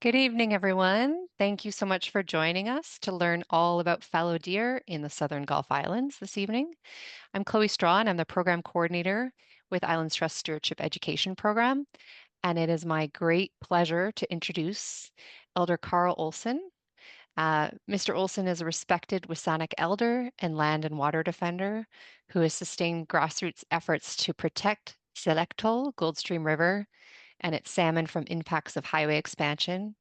Good evening, everyone. Thank you so much for joining us to learn all about fallow deer in the Southern Gulf Islands this evening. I'm Chloe Straw, and I'm the program coordinator with Islands Trust Stewardship Education Program. And it is my great pleasure to introduce Elder Carl Olson. Mr. Olson is a respected WSÁNEĆ elder and land and water defender who has sustained grassroots efforts to protect Selectol Goldstream River and its salmon from impacts of highway expansion.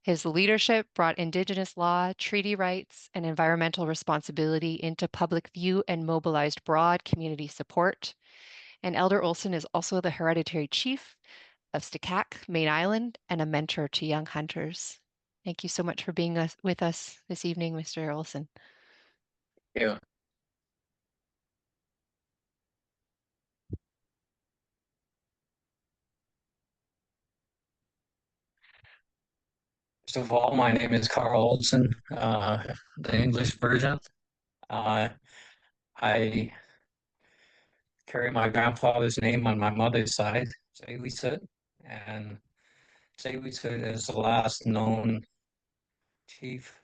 His leadership brought Indigenous law, treaty rights, and environmental responsibility into public view and mobilized broad community support. And Elder Olson is also the hereditary chief of Stikak, Mayne Island, and a mentor to young hunters. Thank you so much for being with us this evening, Mr. Olson. Yeah. First of all, my name is Carl Olson, the English version. Uh, I carry my grandfather's name on my mother's side, Saywisut, and Saywisut is the last known chief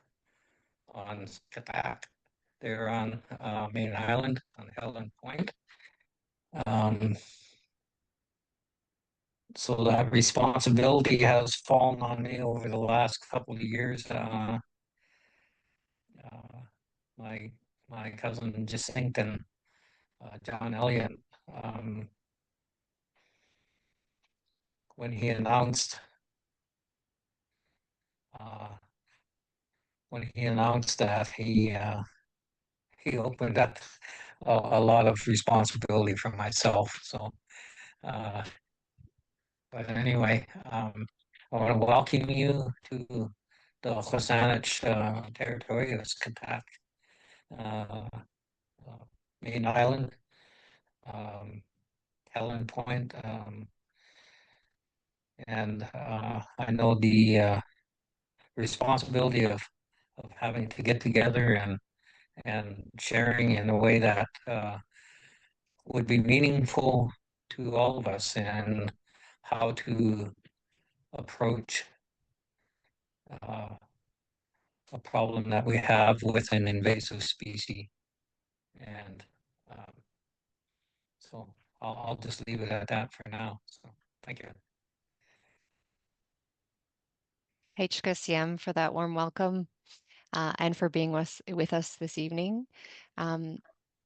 on Katak. They're on Mayne Island on Helen Point. Um, so that responsibility has fallen on me over the last couple of years. Uh, my my cousin Jacinth and John Elliott, um, when he announced uh, that he opened up a lot of responsibility for myself. So, uh, but anyway, I want to welcome you to the WSÁNEĆ territory of Skatak, uh, uh, Main Island, um, Helen Point, and I know the responsibility of having to get together and sharing in a way that would be meaningful to all of us and how to approach uh, a problem that we have with an invasive species. And um, so I'll just leave it at that for now. So thank you. HKCM for that warm welcome. And for being with us this evening. Um,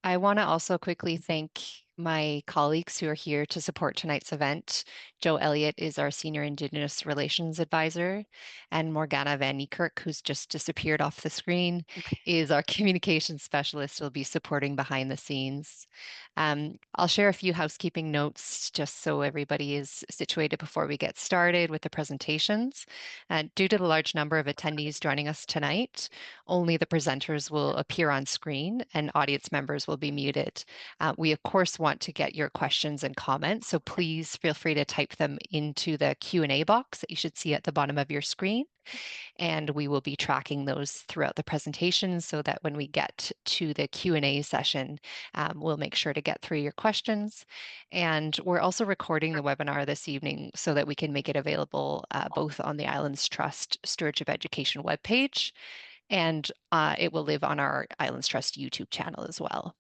I want to also quickly thank my colleagues who are here to support tonight's event. Joe Elliott is our Senior Indigenous Relations Advisor, and Morgana Van Niekerk, who's just disappeared off the screen, is our Communications Specialist who will be supporting behind the scenes. I'll share a few housekeeping notes just so everybody is situated before we get started with the presentations. Due to the large number of attendees joining us tonight, only the presenters will appear on screen and audience members will be muted. We, of course, want to get your questions and comments, so please feel free to type them into the Q&A box that you should see at the bottom of your screen. And we will be tracking those throughout the presentation so that when we get to the Q&A session, we'll make sure to get through your questions. And we're also recording the webinar this evening so that we can make it available both on the Islands Trust Stewardship Education webpage, and it will live on our Islands Trust YouTube channel as well.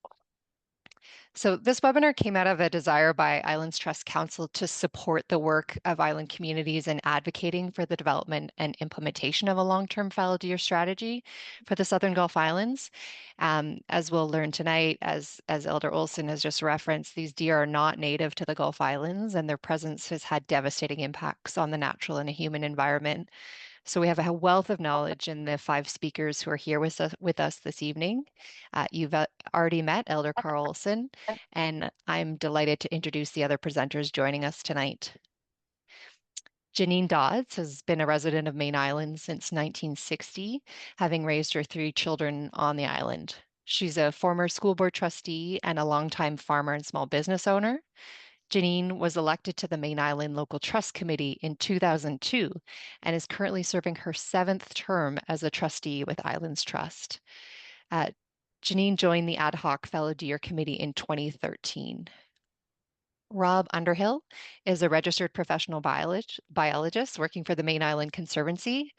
So this webinar came out of a desire by Islands Trust Council to support the work of island communities in advocating for the development and implementation of a long-term fallow deer strategy for the Southern Gulf Islands. As we'll learn tonight, as Elder Olson has just referenced, these deer are not native to the Gulf Islands, and their presence has had devastating impacts on the natural and human environment. So we have a wealth of knowledge in the five speakers who are here with us this evening. You've already met Elder Carl Olson, and I'm delighted to introduce the other presenters joining us tonight. Janine Dodds has been a resident of Mayne Island since 1960, having raised her three children on the island. She's a former school board trustee and a longtime farmer and small business owner. Janine was elected to the Mayne Island Local Trust Committee in 2002 and is currently serving her seventh term as a trustee with Islands Trust. Janine joined the ad hoc Fallow Deer Committee in 2013. Rob Underhill is a registered professional biologist working for the Mayne Island Conservancy.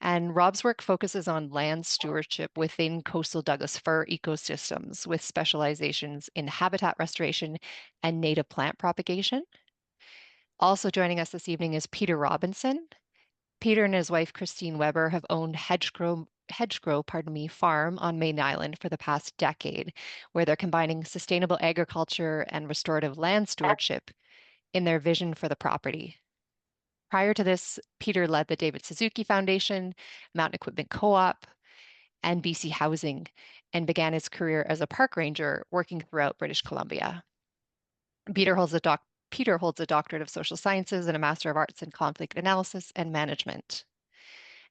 And Rob's work focuses on land stewardship within coastal Douglas fir ecosystems with specializations in habitat restoration and native plant propagation. Also joining us this evening is Peter Robinson. Peter and his wife Christine Weber have owned Hedgegrow Farm on Mayne Island for the past decade, where they're combining sustainable agriculture and restorative land stewardship in their vision for the property. Prior to this, Peter led the David Suzuki Foundation, Mountain Equipment Co-op, and BC Housing, and began his career as a park ranger working throughout British Columbia. Peter holds a doctorate of social sciences and a Master of Arts in conflict analysis and management.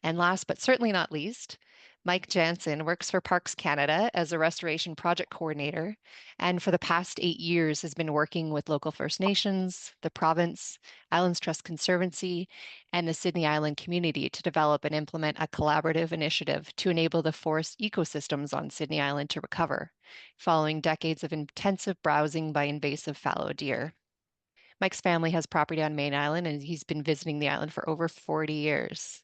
And last but certainly not least, Mike Jansen works for Parks Canada as a restoration project coordinator, and for the past 8 years has been working with local First Nations, the province, Islands Trust Conservancy, and the Sydney Island community to develop and implement a collaborative initiative to enable the forest ecosystems on Sydney Island to recover, following decades of intensive browsing by invasive fallow deer. Mike's family has property on Mayne Island, and he's been visiting the island for over 40 years.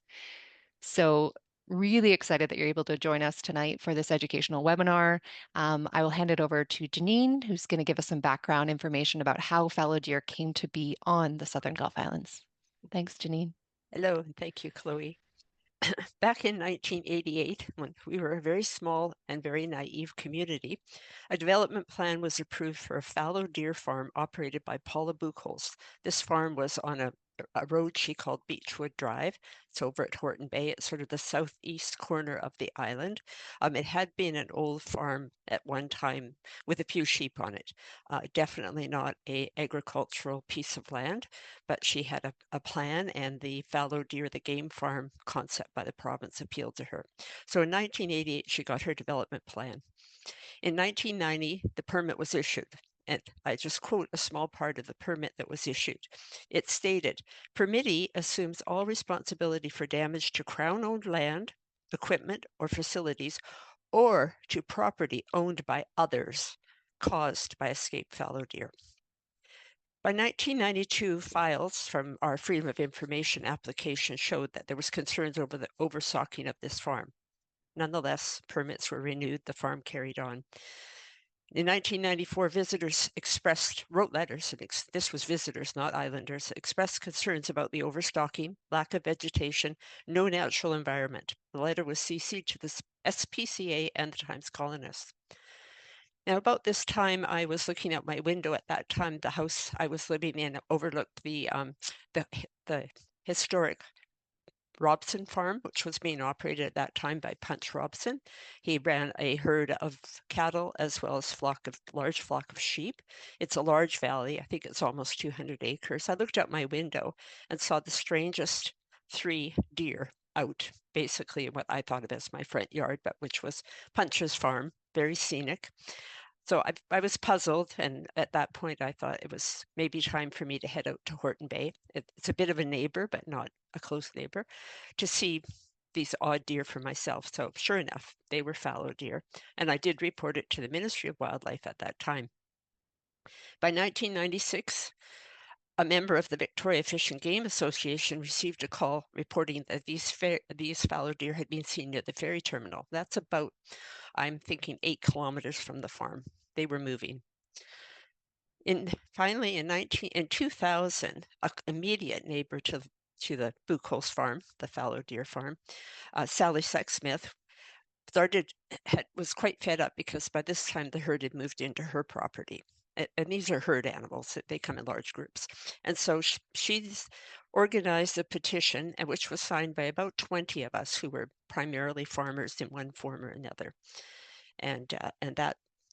So really excited that you're able to join us tonight for this educational webinar. I will hand it over to Janine, who's going to give us some background information about how fallow deer came to be on the Southern Gulf Islands. Thanks, Janine. Hello, and thank you, Chloe. Back in 1988, when we were a very small and very naive community, a development plan was approved for a fallow deer farm operated by Paula Buchholz. This farm was on a road she called Beechwood Drive. It's over at Horton Bay. It's sort of the southeast corner of the island. It had been an old farm at one time with a few sheep on it. Definitely not a agricultural piece of land, but she had a plan, and the fallow deer, the game farm concept by the province appealed to her. So in 1988, she got her development plan. In 1990, the permit was issued. And I just quote a small part of the permit that was issued. It stated, permittee assumes all responsibility for damage to Crown-owned land, equipment, or facilities, or to property owned by others caused by escaped fallow deer. By 1992, files from our Freedom of Information application showed that there was concerns over the overstocking of this farm. Nonetheless, permits were renewed, the farm carried on. In 1994, visitors wrote letters, and this was visitors, not islanders, expressed concerns about the overstocking, lack of vegetation, no natural environment. The letter was CC'd to the SPCA and the Times Colonist. Now, about this time, I was looking out my window. At that time, the house I was living in overlooked the historic Robson Farm, which was being operated at that time by Punch Robson. He ran a herd of cattle as well as large flock of sheep. It's a large valley. I think it's almost 200 acres. I looked out my window and saw the strangest 3 deer out, basically in what I thought of as my front yard, but which was Punch's farm, very scenic. So I was puzzled, and at that point I thought it was maybe time for me to head out to Horton Bay. It's a bit of a neighbor, but not a close neighbor, to see these odd deer for myself. So sure enough, they were fallow deer, and I did report it to the Ministry of Wildlife at that time. By 1996, a member of the Victoria Fish and Game Association received a call reporting that these fallow deer had been seen near the ferry terminal. That's about, I'm thinking, 8 kilometers from the farm. They were moving. Finally, in 2000, an immediate neighbor to the Buchholz farm, the fallow deer farm, Sally Sexsmith, was quite fed up because by this time the herd had moved into her property. And these are herd animals, they come in large groups. And so she's organized a petition, which was signed by about 20 of us who were primarily farmers in one form or another. And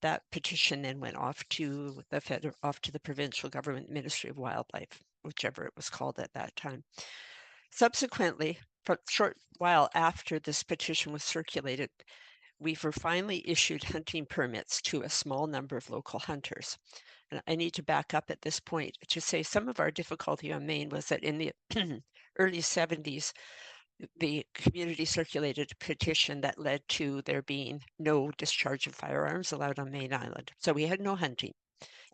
that petition then went off to the provincial government Ministry of Wildlife, whichever it was called at that time. Subsequently, for a short while after this petition was circulated, we were finally issued hunting permits to a small number of local hunters. And I need to back up at this point to say some of our difficulty on Mayne was that in the early 70s, the community circulated a petition that led to there being no discharge of firearms allowed on Mayne Island. So we had no hunting.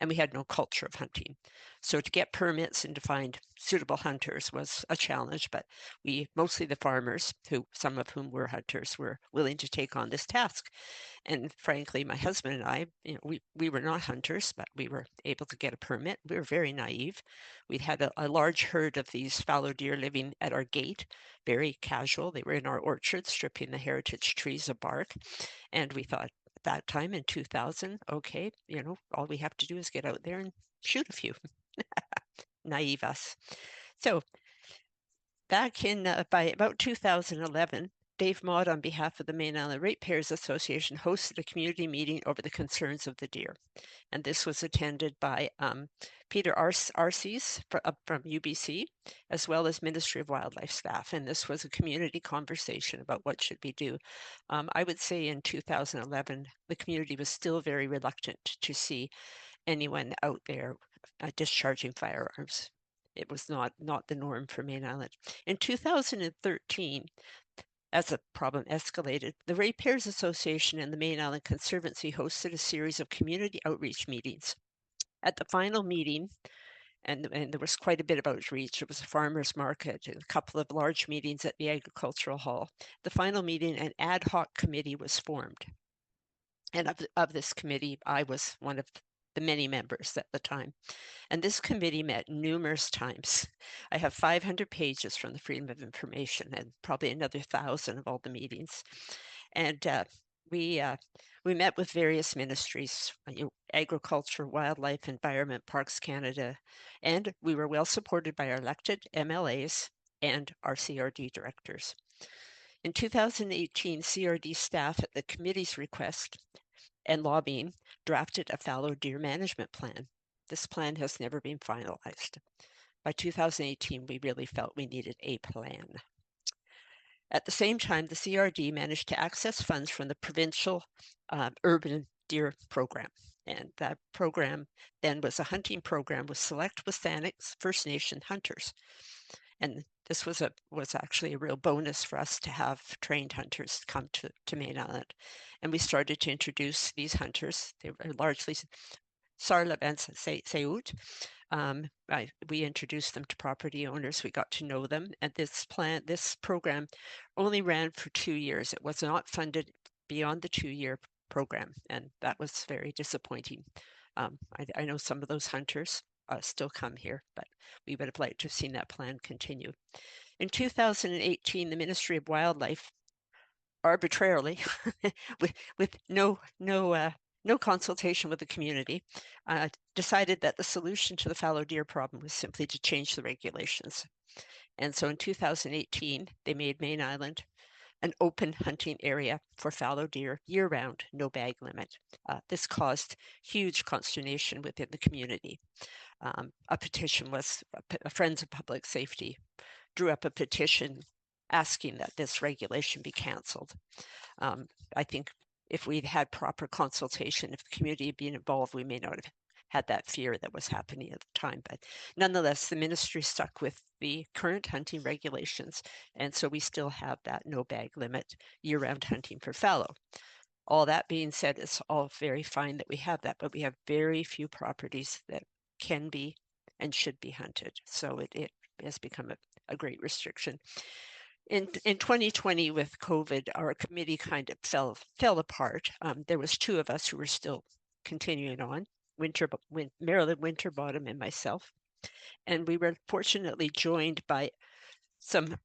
and we had no culture of hunting. So to get permits and to find suitable hunters was a challenge, but mostly the farmers, some of whom were hunters, were willing to take on this task. And frankly, my husband and I, we were not hunters, but we were able to get a permit. We were very naive. We'd had a large herd of these fallow deer living at our gate, very casual. They were in our orchard, stripping the heritage trees of bark. And we thought at that time in 2000, okay, all we have to do is get out there and shoot a few. Naive us. So back in by about 2011, Dave Maud, on behalf of the Mayne Island Ratepayers Association, hosted a community meeting over the concerns of the deer. And this was attended by Peter Arces from UBC, as well as Ministry of Wildlife staff. And this was a community conversation about what should we do. I would say in 2011, the community was still very reluctant to see anyone out there discharging firearms. It was not the norm for Mayne Island. In 2013, as the problem escalated, the Ratepayers Association and the Mayne Island Conservancy hosted a series of community outreach meetings. At the final meeting, and there was quite a bit of outreach, it was a farmer's market, and a couple of large meetings at the Agricultural Hall. The final meeting, an ad hoc committee was formed. And of this committee, I was one of the many members at the time. And this committee met numerous times. I have 500 pages from the Freedom of Information and probably another 1,000 of all the meetings. And we met with various ministries, agriculture, wildlife, environment, Parks Canada, and we were well supported by our elected MLAs and our CRD directors. In 2018, CRD staff at the committee's request and lobbying drafted a fallow deer management plan. This plan has never been finalized. By 2018, we really felt we needed a plan. At the same time, the CRD managed to access funds from the provincial urban deer program. And that program then was a hunting program with select WSÁNEĆ First Nation hunters. And this was actually a real bonus for us to have trained hunters come to Mayne Island. And we started to introduce these hunters. They were largely Sarlab and Sayut. We introduced them to property owners. We got to know them. And this program only ran for 2 years. It was not funded beyond the 2-year program. And that was very disappointing. I know some of those hunters still come here, but we would have liked to have seen that plan continue. In 2018, the Ministry of Wildlife arbitrarily, with no consultation with the community, decided that the solution to the fallow deer problem was simply to change the regulations. And so in 2018, they made Mayne Island an open hunting area for fallow deer year-round, no bag limit. This caused huge consternation within the community. A petition was, Friends of Public Safety drew up a petition asking that this regulation be canceled. I think if we'd had proper consultation, if the community had been involved, we may not have had that fear that was happening at the time. But nonetheless, the ministry stuck with the current hunting regulations. And so we still have that no bag limit year-round hunting for fallow. All that being said, it's all very fine that we have that, but we have very few properties that can be and should be hunted. So it has become a great restriction. In 2020 with COVID, our committee kind of fell apart. There was 2 of us who were still continuing on, Marilyn Winterbottom and myself. And we were fortunately joined by some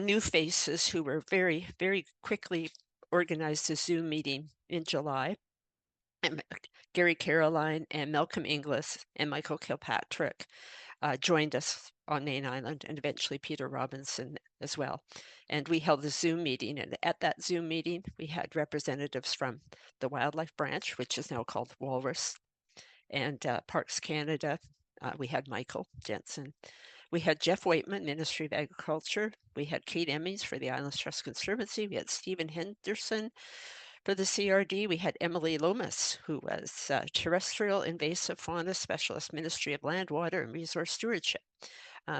new faces who were very, very quickly organized a Zoom meeting in July. And Gary Caroline and Malcolm Inglis and Michael Kilpatrick joined us on Mayne Island, and eventually Peter Robinson as well. And we held a Zoom meeting, and at that Zoom meeting, we had representatives from the Wildlife Branch, which is now called Walrus, and Parks Canada. We had Michael Jensen. We had Jeff Waitman, Ministry of Agriculture. We had Kate Emmys for the Islands Trust Conservancy. We had Stephen Henderson for the CRD. We had Emily Lomas, who was Terrestrial Invasive Fauna Specialist, Ministry of Land, Water, and Resource Stewardship.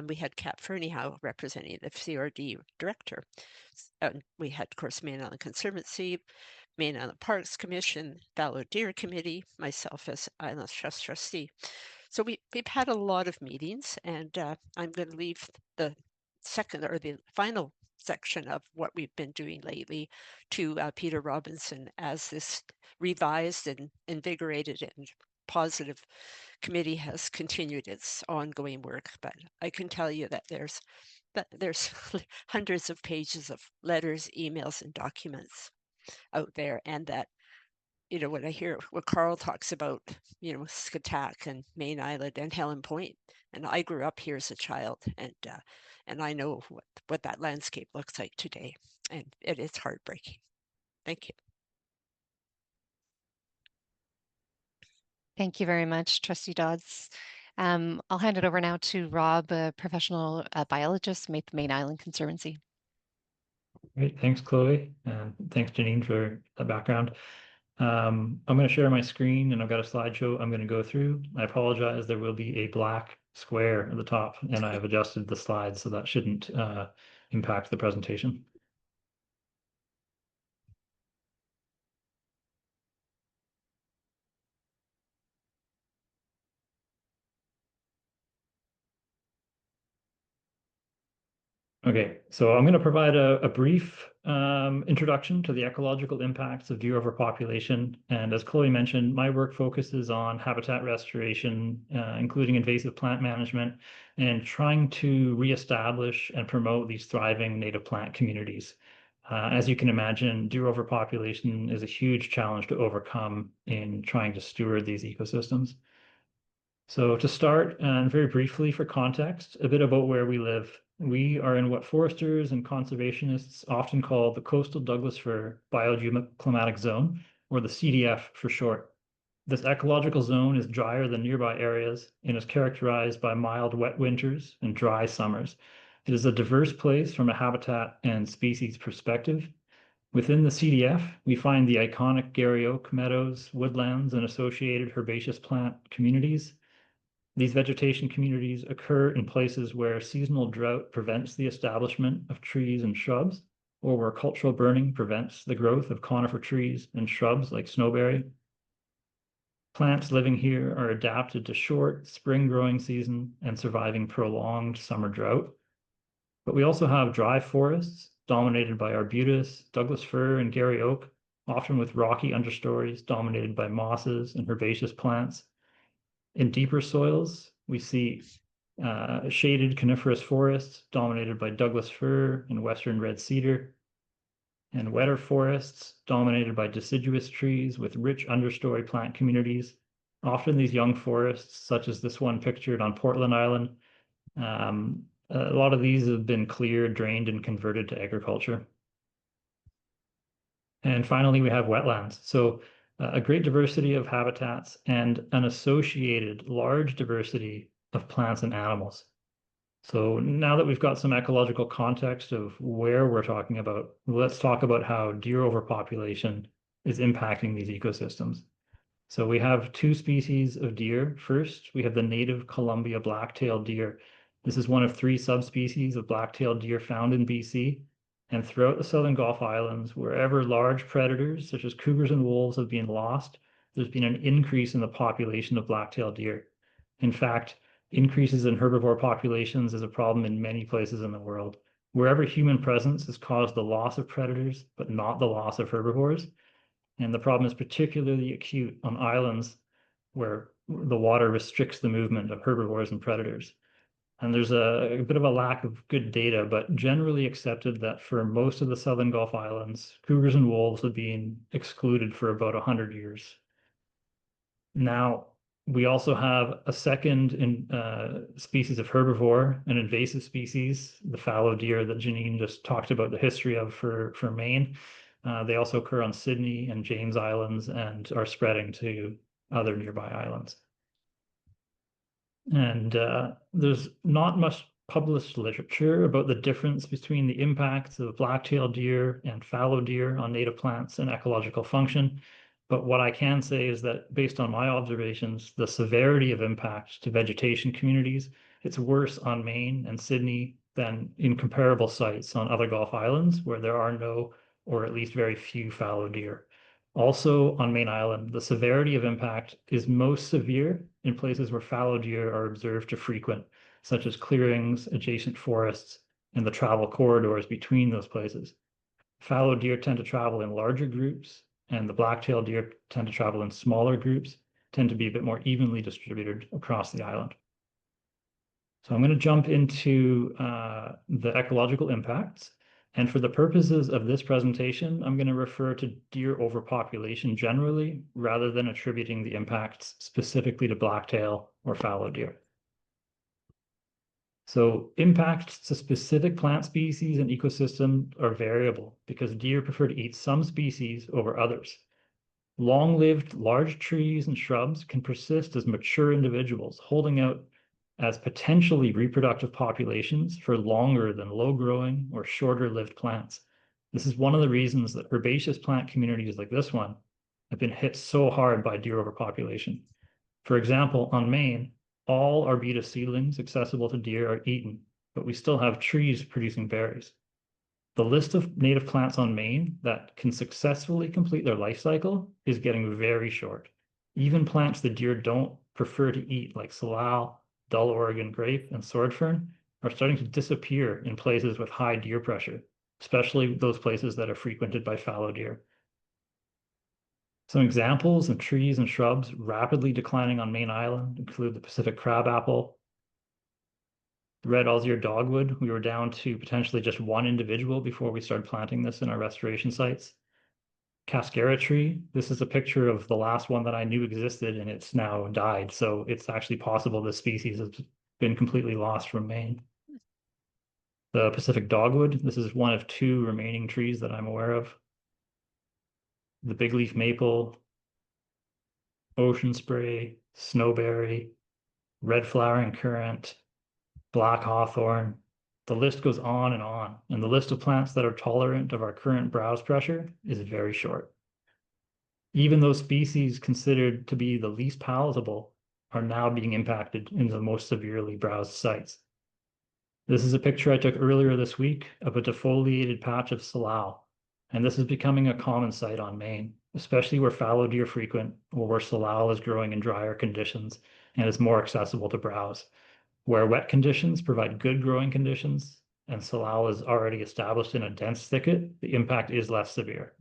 We had Kat Fernyhough representing the CRD director. We had, of course, Mayne Island Conservancy, Mayne Island Parks Commission, Fallow Deer Committee, myself as Island Trust trustee. So we've had a lot of meetings, and I'm going to leave the second or the final section of what we've been doing lately to Peter Robinson as this revised and invigorated and positive committee has continued its ongoing work. But I can tell you that there's hundreds of pages of letters, emails, and documents out there, and that when I hear what Carl talks about, Skatak and Mayne Island and Helen Point, and I grew up here as a child, and I know what that landscape looks like today, and it is heartbreaking. Thank you. Thank you very much, Trustee Dodds. I'll hand it over now to Rob, a professional biologist with the Mayne Island Conservancy. Great, thanks, Chloe, and thanks, Janine, for the background. I'm going to share my screen, and I've got a slideshow I'm going to go through. I apologize, there will be a black square at the top, and I have adjusted the slides, so that shouldn't impact the presentation. Okay, so I'm going to provide a brief introduction to the ecological impacts of deer overpopulation. And as Chloe mentioned, my work focuses on habitat restoration, including invasive plant management, and trying to reestablish and promote these thriving native plant communities. As you can imagine, deer overpopulation is a huge challenge to overcome in trying to steward these ecosystems. So to start, and very briefly for context, a bit about where we live. We are in what foresters and conservationists often call the coastal Douglas fir bioclimatic zone, or the CDF for short. This ecological zone is drier than nearby areas and is characterized by mild wet winters and dry summers. It is a diverse place from a habitat and species perspective. Within the CDF, we find the iconic Garry Oak meadows, woodlands, and associated herbaceous plant communities. These vegetation communities occur in places where seasonal drought prevents the establishment of trees and shrubs, or where cultural burning prevents the growth of conifer trees and shrubs like snowberry. Plants living here are adapted to short spring growing season and surviving prolonged summer drought. But we also have dry forests dominated by arbutus, Douglas fir, and Garry oak, often with rocky understories dominated by mosses and herbaceous plants. In deeper soils, we see shaded coniferous forests dominated by Douglas fir and western red cedar, and wetter forests dominated by deciduous trees with rich understory plant communities. Often these young forests, such as this one pictured on Portland Island, a lot of these have been cleared, drained, and converted to agriculture. And finally, we have wetlands. So a great diversity of habitats and an associated large diversity of plants and animals. So now that we've got some ecological context of where we're talking about, let's talk about how deer overpopulation is impacting these ecosystems. So we have two species of deer. First, we have the native Columbia black-tailed deer. This is one of three subspecies of black-tailed deer found in BC. And throughout the Southern Gulf Islands, wherever large predators such as cougars and wolves have been lost, there's been an increase in the population of black-tailed deer. In fact, increases in herbivore populations is a problem in many places in the world. Wherever human presence has caused the loss of predators, but not the loss of herbivores. And the problem is particularly acute on islands where the water restricts the movement of herbivores and predators. And there's a bit of a lack of good data, but generally accepted that for most of the Southern Gulf Islands, cougars and wolves have been excluded for about 100 years. Now, we also have a second species of herbivore, an invasive species, the fallow deer that Janine just talked about the history of for Maine. They also occur on Sydney and James Islands and are spreading to other nearby islands. And there's not much published literature about the difference between the impacts of black-tailed deer and fallow deer on native plants and ecological function. But what I can say is that based on my observations, the severity of impact to vegetation communities, it's worse on Maine and Sydney than in comparable sites on other Gulf Islands where there are no, or at least very few fallow deer. Also on Mayne Island, the severity of impact is most severe in places where fallow deer are observed to frequent, such as clearings, adjacent forests, and the travel corridors between those places. Fallow deer tend to travel in larger groups, and the black-tailed deer tend to travel in smaller groups, tend to be a bit more evenly distributed across the island. So I'm going to jump into the ecological impacts. And for the purposes of this presentation, I'm going to refer to deer overpopulation generally, rather than attributing the impacts specifically to blacktail or fallow deer. So impacts to specific plant species and ecosystems are variable because deer prefer to eat some species over others. Long-lived large trees and shrubs can persist as mature individuals, holding out as potentially reproductive populations for longer than low-growing or shorter-lived plants. This is one of the reasons that herbaceous plant communities like this one have been hit so hard by deer overpopulation. For example, on Mayne, all arbutus seedlings accessible to deer are eaten, but we still have trees producing berries. The list of native plants on Mayne that can successfully complete their life cycle is getting very short. Even plants the deer don't prefer to eat, like salal, dull Oregon grape, and sword fern, are starting to disappear in places with high deer pressure, especially those places that are frequented by fallow deer. Some examples of trees and shrubs rapidly declining on Mayne Island include the Pacific crabapple, the red osier dogwood. We were down to potentially just one individual before we started planting this in our restoration sites. Cascara tree, this is a picture of the last one that I knew existed and it's now died. So it's actually possible this species has been completely lost from Maine. The Pacific dogwood, this is one of two remaining trees that I'm aware of. The big leaf maple, ocean spray, snowberry, red flowering currant, black hawthorn. The list goes on, and the list of plants that are tolerant of our current browse pressure is very short. Even those species considered to be the least palatable are now being impacted in the most severely browsed sites. This is a picture I took earlier this week of a defoliated patch of salal, and this is becoming a common sight on Mayne, especially where fallow deer frequent or where salal is growing in drier conditions and is more accessible to browse. Where wet conditions provide good growing conditions and salal is already established in a dense thicket, the impact is less severe.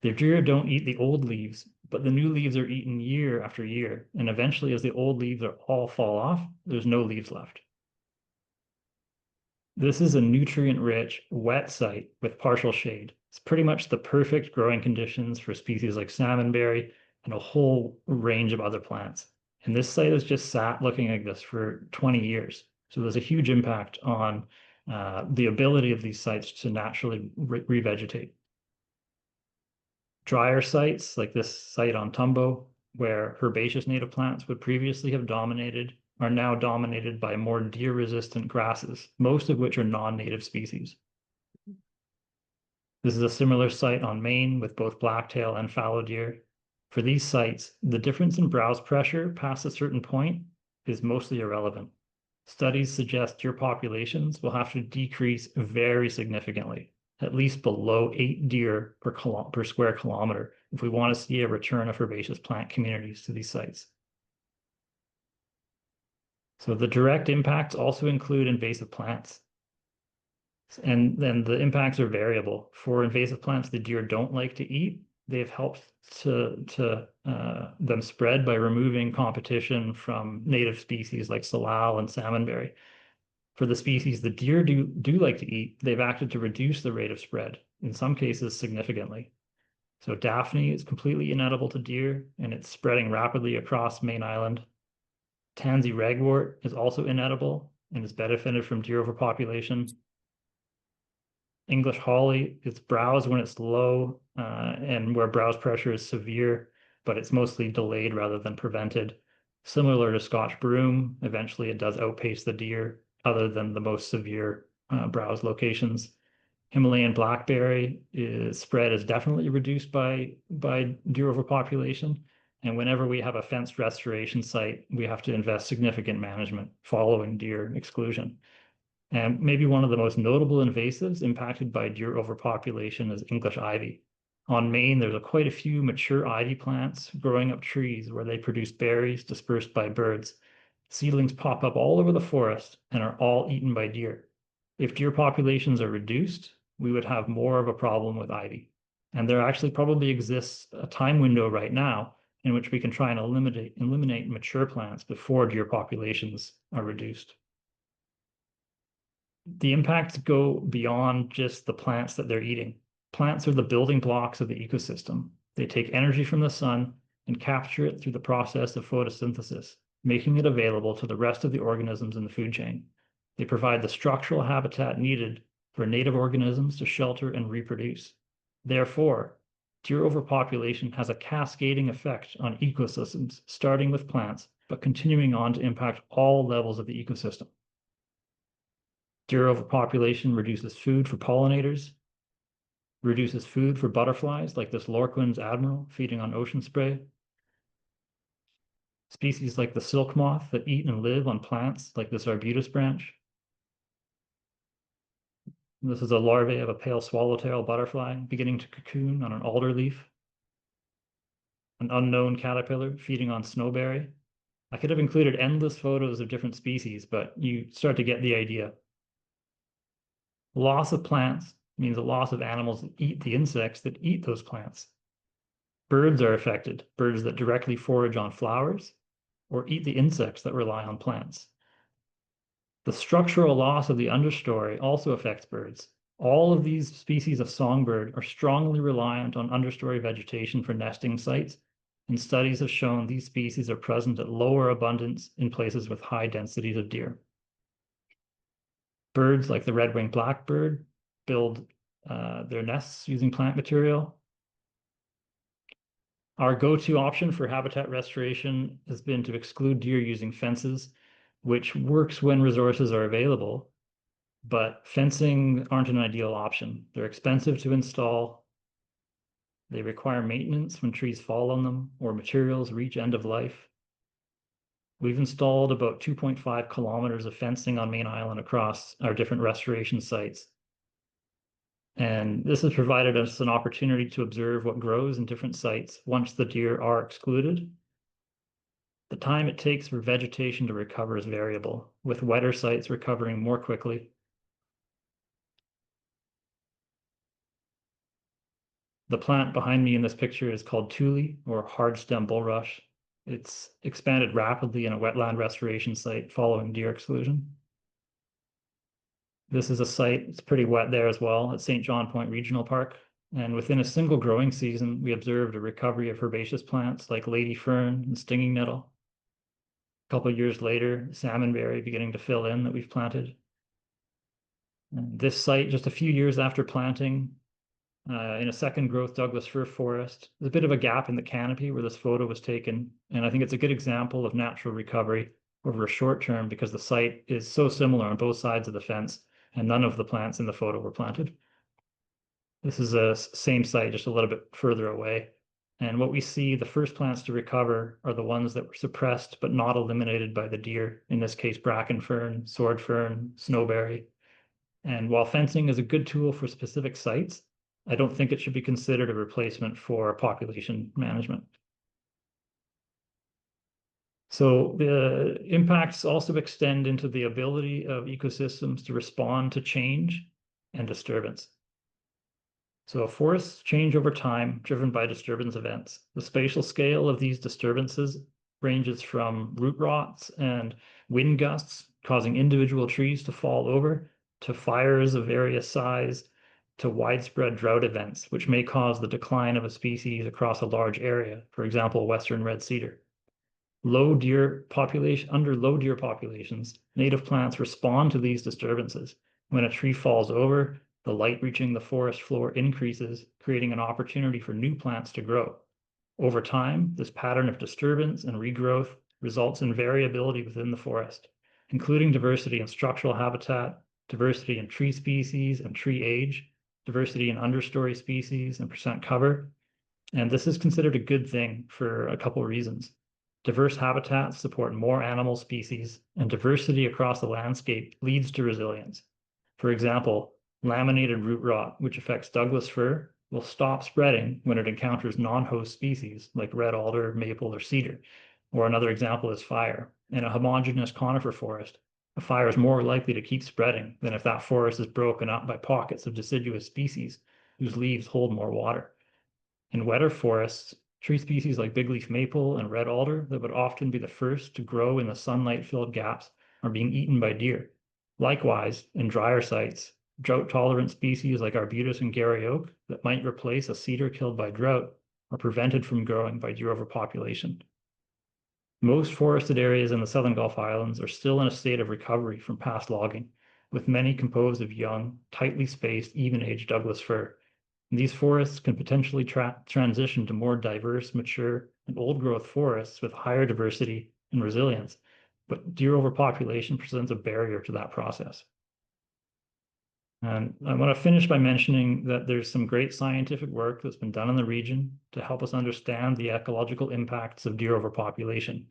The deer don't eat the old leaves, but the new leaves are eaten year after year, and eventually as the old leaves all fall off, there's no leaves left. This is a nutrient-rich, wet site with partial shade. It's pretty much the perfect growing conditions for species like salmonberry and a whole range of other plants. And this site has just sat looking like this for 20 years. So there's a huge impact on the ability of these sites to naturally revegetate. Drier sites like this site on Tumbo, where herbaceous native plants would previously have dominated, are now dominated by more deer-resistant grasses, most of which are non-native species. This is a similar site on Mayne with both blacktail and fallow deer. For these sites, the difference in browse pressure past a certain point is mostly irrelevant. Studies suggest deer populations will have to decrease very significantly, at least below 8 deer per square kilometer, if we want to see a return of herbaceous plant communities to these sites. So the direct impacts also include invasive plants. And then the impacts are variable. For invasive plants the deer don't like to eat, they've helped them spread by removing competition from native species like salal and salmonberry. For the species the deer do like to eat, they've acted to reduce the rate of spread, in some cases significantly. So Daphne is completely inedible to deer, and it's spreading rapidly across Mayne Island. Tansy ragwort is also inedible and is benefited from deer overpopulation. English holly is browse when it's low and where browse pressure is severe, but it's mostly delayed rather than prevented. Similar to Scotch broom, eventually it does outpace the deer other than the most severe browse locations. Himalayan blackberry spread is definitely reduced by deer overpopulation. And whenever we have a fenced restoration site, we have to invest significant management following deer exclusion. And maybe one of the most notable invasives impacted by deer overpopulation is English ivy. On Mayne, there's quite a few mature ivy plants growing up trees where they produce berries dispersed by birds. Seedlings pop up all over the forest and are all eaten by deer. If deer populations are reduced, we would have more of a problem with ivy. And there actually probably exists a time window right now in which we can try and eliminate mature plants before deer populations are reduced. The impacts go beyond just the plants that they're eating. Plants are the building blocks of the ecosystem. They take energy from the sun and capture it through the process of photosynthesis, making it available to the rest of the organisms in the food chain. They provide the structural habitat needed for native organisms to shelter and reproduce. Therefore, deer overpopulation has a cascading effect on ecosystems, starting with plants, but continuing on to impact all levels of the ecosystem. Deer overpopulation reduces food for pollinators, reduces food for butterflies like this Lorquin's admiral feeding on ocean spray. Species like the silk moth that eat and live on plants like this arbutus branch. This is a larvae of a pale swallowtail butterfly beginning to cocoon on an alder leaf. An unknown caterpillar feeding on snowberry. I could have included endless photos of different species, but you start to get the idea. Loss of plants means a loss of animals that eat the insects that eat those plants. Birds are affected, birds that directly forage on flowers or eat the insects that rely on plants. The structural loss of the understory also affects birds. All of these species of songbird are strongly reliant on understory vegetation for nesting sites, and studies have shown these species are present at lower abundance in places with high densities of deer. Birds like the red-winged blackbird build their nests using plant material. Our go-to option for habitat restoration has been to exclude deer using fences, which works when resources are available, but fencing aren't an ideal option. They're expensive to install. They require maintenance when trees fall on them or materials reach end of life. We've installed about 2.5 kilometers of fencing on Mayne Island across our different restoration sites. And this has provided us an opportunity to observe what grows in different sites once the deer are excluded. The time it takes for vegetation to recover is variable, with wetter sites recovering more quickly. The plant behind me in this picture is called tule, or hardstem bulrush. It's expanded rapidly in a wetland restoration site following deer exclusion. This is a site, it's pretty wet there as well, at St. John Point Regional Park. And within a single growing season, we observed a recovery of herbaceous plants like lady fern and stinging nettle. A couple of years later, salmonberry beginning to fill in that we've planted. And this site, just a few years after planting, in a second growth Douglas fir forest. There's a bit of a gap in the canopy where this photo was taken, and I think it's a good example of natural recovery over a short term because the site is so similar on both sides of the fence, and none of the plants in the photo were planted. This is a same site, just a little bit further away. And what we see, the first plants to recover are the ones that were suppressed but not eliminated by the deer, in this case, bracken fern, sword fern, snowberry. And while fencing is a good tool for specific sites, I don't think it should be considered a replacement for population management. So the impacts also extend into the ability of ecosystems to respond to change and disturbance. So forests change over time, driven by disturbance events. The spatial scale of these disturbances ranges from root rots and wind gusts causing individual trees to fall over, to fires of various size, to widespread drought events, which may cause the decline of a species across a large area, for example, western red cedar. Under low deer populations, native plants respond to these disturbances. When a tree falls over, the light reaching the forest floor increases, creating an opportunity for new plants to grow. Over time, this pattern of disturbance and regrowth results in variability within the forest, including diversity in structural habitat, diversity in tree species and tree age, diversity in understory species and percent cover. And this is considered a good thing for a couple of reasons. Diverse habitats support more animal species, and diversity across the landscape leads to resilience. For example, laminated root rot, which affects Douglas fir, will stop spreading when it encounters non-host species like red alder, maple, or cedar. Or another example is fire. In a homogeneous conifer forest, a fire is more likely to keep spreading than if that forest is broken up by pockets of deciduous species whose leaves hold more water. In wetter forests, tree species like bigleaf maple and red alder that would often be the first to grow in the sunlight-filled gaps are being eaten by deer. Likewise, in drier sites, drought-tolerant species like arbutus and Gary oak that might replace a cedar killed by drought are prevented from growing by deer overpopulation. Most forested areas in the Southern Gulf Islands are still in a state of recovery from past logging, with many composed of young, tightly spaced, even-aged Douglas fir. And these forests can potentially transition to more diverse, mature, and old-growth forests with higher diversity and resilience, but deer overpopulation presents a barrier to that process. And I want to finish by mentioning that there's some great scientific work that's been done in the region to help us understand the ecological impacts of deer overpopulation.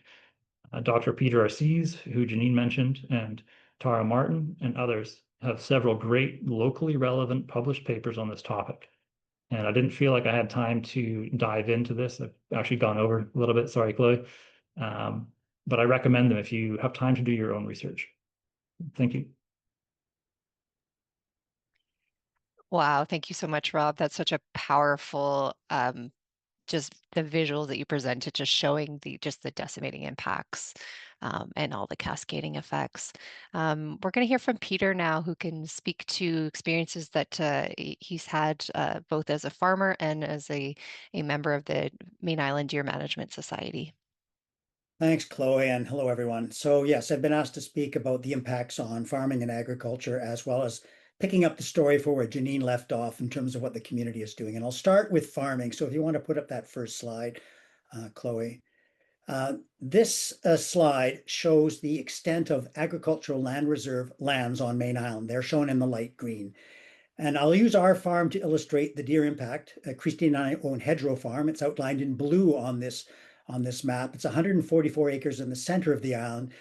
Dr. Peter Arcese, who Janine mentioned, and Tara Martin and others have several great locally relevant published papers on this topic. And I didn't feel like I had time to dive into this. I've actually gone over a little bit, sorry, Chloe. But I recommend them if you have time to do your own research. Thank you. Wow, thank you so much, Rob. That's such a powerful, just the visuals that you presented, just showing just the decimating impacts and all the cascading effects. We're going to hear from Peter now, who can speak to experiences that he's had both as a farmer and as a member of the Mayne Island Deer Management Society. Thanks, Chloe, and hello, everyone. So yes, I've been asked to speak about the impacts on farming and agriculture, as well as picking up the story for where Janine left off in terms of what the community is doing. And I'll start with farming. So if you want to put up that first slide, Chloe. This slide shows the extent of agricultural land reserve lands on Mayne Island. They're shown in the light green. And I'll use our farm to illustrate the deer impact. Christine and I own Hedgerow Farm. It's outlined in blue on this map. It's 144 acres in the center of the island.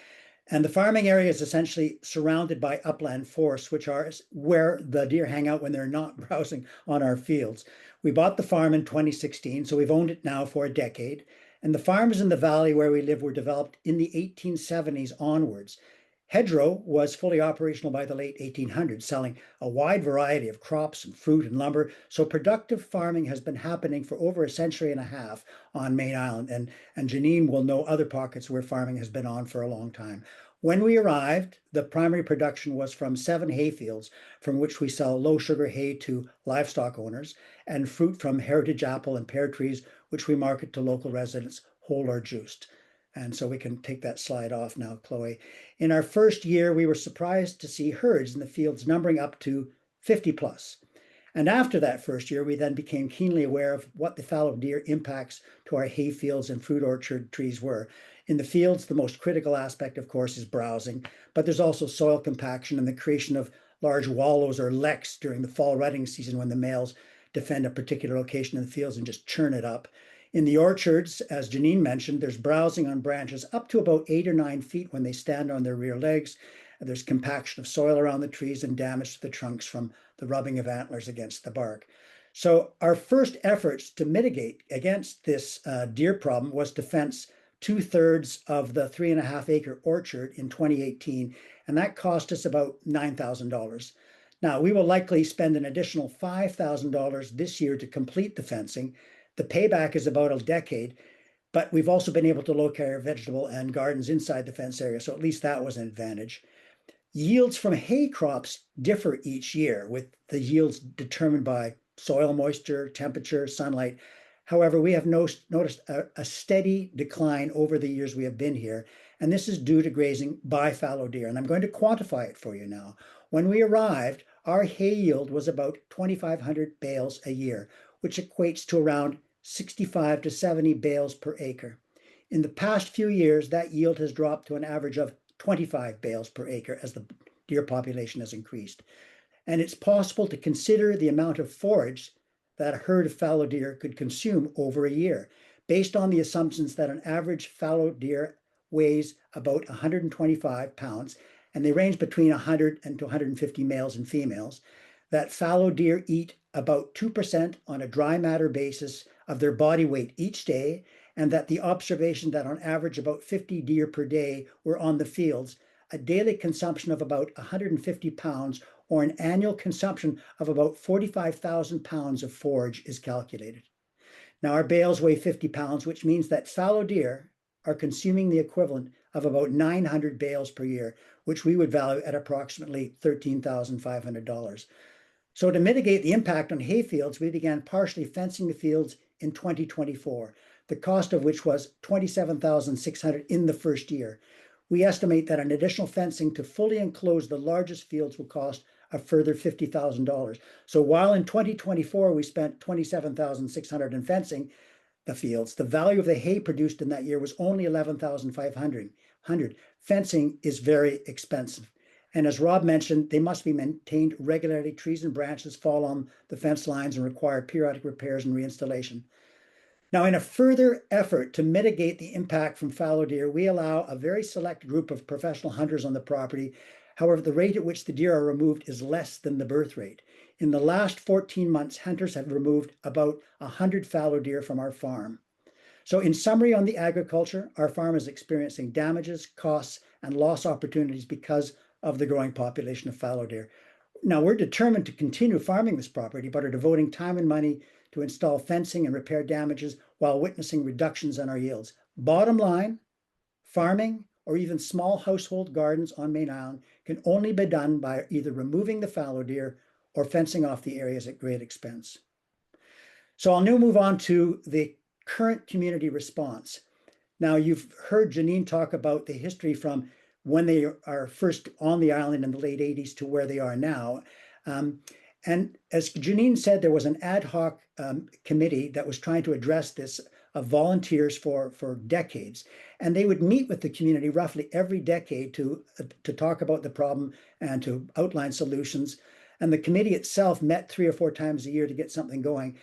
And the farming area is essentially surrounded by upland forests, which are where the deer hang out when they're not browsing on our fields. We bought the farm in 2016, so we've owned it now for a decade. And the farms in the valley where we live were developed in the 1870s onwards. Hedgerow was fully operational by the late 1800s, selling a wide variety of crops and fruit and lumber. So productive farming has been happening for over a century and a half on Mayne Island. And Janine will know other pockets where farming has been on for a long time. When we arrived, the primary production was from 7 hayfields, from which we sell low sugar hay to livestock owners, and fruit from heritage apple and pear trees, which we market to local residents whole or juiced. And so we can take that slide off now, Chloe. In our first year, we were surprised to see herds in the fields numbering up to 50 plus. And after that first year, we then became keenly aware of what the fallow deer impacts to our hay fields and fruit orchard trees were. In the fields, the most critical aspect, of course, is browsing, but there's also soil compaction and the creation of large wallows or lecks during the fall rutting season when the males defend a particular location in the fields and just churn it up. In the orchards, as Janine mentioned, there's browsing on branches up to about 8 or 9 feet when they stand on their rear legs. There's compaction of soil around the trees and damage to the trunks from the rubbing of antlers against the bark. So our first efforts to mitigate against this deer problem was to fence 2/3 of the 3.5-acre orchard in 2018, and that cost us about $9,000. Now, we will likely spend an additional $5,000 this year to complete the fencing. The payback is about a decade, but we've also been able to locate our vegetable and gardens inside the fence area, so at least that was an advantage. Yields from hay crops differ each year, with the yields determined by soil moisture, temperature, sunlight. However, we have noticed a steady decline over the years we have been here, and this is due to grazing by fallow deer, and I'm going to quantify it for you now. When we arrived, our hay yield was about 2,500 bales a year, which equates to around 65 to 70 bales per acre. In the past few years, that yield has dropped to an average of 25 bales per acre as the deer population has increased. And it's possible to consider the amount of forage that a herd of fallow deer could consume over a year, based on the assumptions that an average fallow deer weighs about 125 pounds, and they range between 100 and 150 males and females. that fallow deer eat about 2% on a dry matter basis of their body weight each day, and that the observation that on average about 50 deer per day were on the fields, a daily consumption of about 150 pounds or an annual consumption of about 45,000 pounds of forage is calculated. Now, our bales weigh 50 pounds, which means that fallow deer are consuming the equivalent of about 900 bales per year, which we would value at approximately $13,500. So to mitigate the impact on hay fields, we began partially fencing the fields in 2024, the cost of which was $27,600 in the first year. We estimate that an additional fencing to fully enclose the largest fields will cost a further $50,000. So while in 2024 we spent $27,600 in fencing the fields, the value of the hay produced in that year was only $11,500. Fencing is very expensive. And as Rob mentioned, they must be maintained regularly. Trees and branches fall on the fence lines and require periodic repairs and reinstallation. Now, in a further effort to mitigate the impact from fallow deer, we allow a very select group of professional hunters on the property. However, the rate at which the deer are removed is less than the birth rate. In the last 14 months, hunters have removed about 100 fallow deer from our farm. So in summary on the agriculture, our farm is experiencing damages, costs, and loss opportunities because of the growing population of fallow deer. Now, we're determined to continue farming this property, but are devoting time and money to install fencing and repair damages while witnessing reductions in our yields. Bottom line, farming or even small household gardens on Mayne Island can only be done by either removing the fallow deer or fencing off the areas at great expense. So I'll now move on to the current community response. Now, you've heard Janine talk about the history from when they are first on the island in the late 80s to where they are now. And as Janine said, there was an ad hoc committee that was trying to address this of volunteers for decades. And they would meet with the community roughly every decade to talk about the problem and to outline solutions. And the committee itself met 3 or 4 times a year to get something going.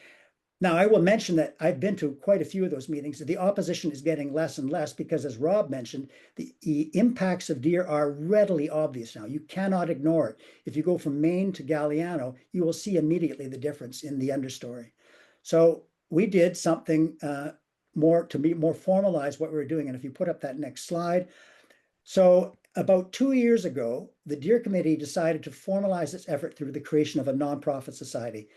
Now, I will mention that I've been to quite a few of those meetings. The opposition is getting less and less because, as Rob mentioned, the impacts of deer are readily obvious now. You cannot ignore it. If you go from Maine to Galliano, you will see immediately the difference in the understory. So we did something more formalize what we were doing. And if you put up that next slide. So about 2 years ago, the Deer Committee decided to formalize its effort through the creation of a nonprofit society.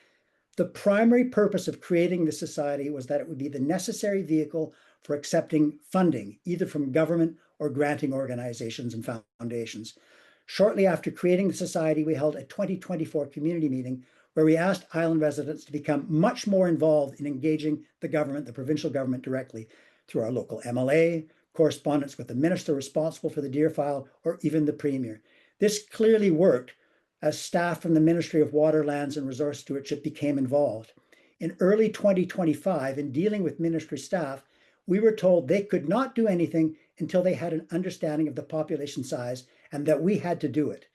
The primary purpose of creating the society was that it would be the necessary vehicle for accepting funding, either from government or granting organizations and foundations. Shortly after creating the society, we held a 2024 community meeting where we asked island residents to become much more involved in engaging the government, the provincial government directly, through our local MLA, correspondence with the minister responsible for the deer file, or even the premier. This clearly worked as staff from the Ministry of Water, Lands and Resource Stewardship became involved. In early 2025, in dealing with ministry staff, we were told they could not do anything until they had an understanding of the population size and that we had to do it.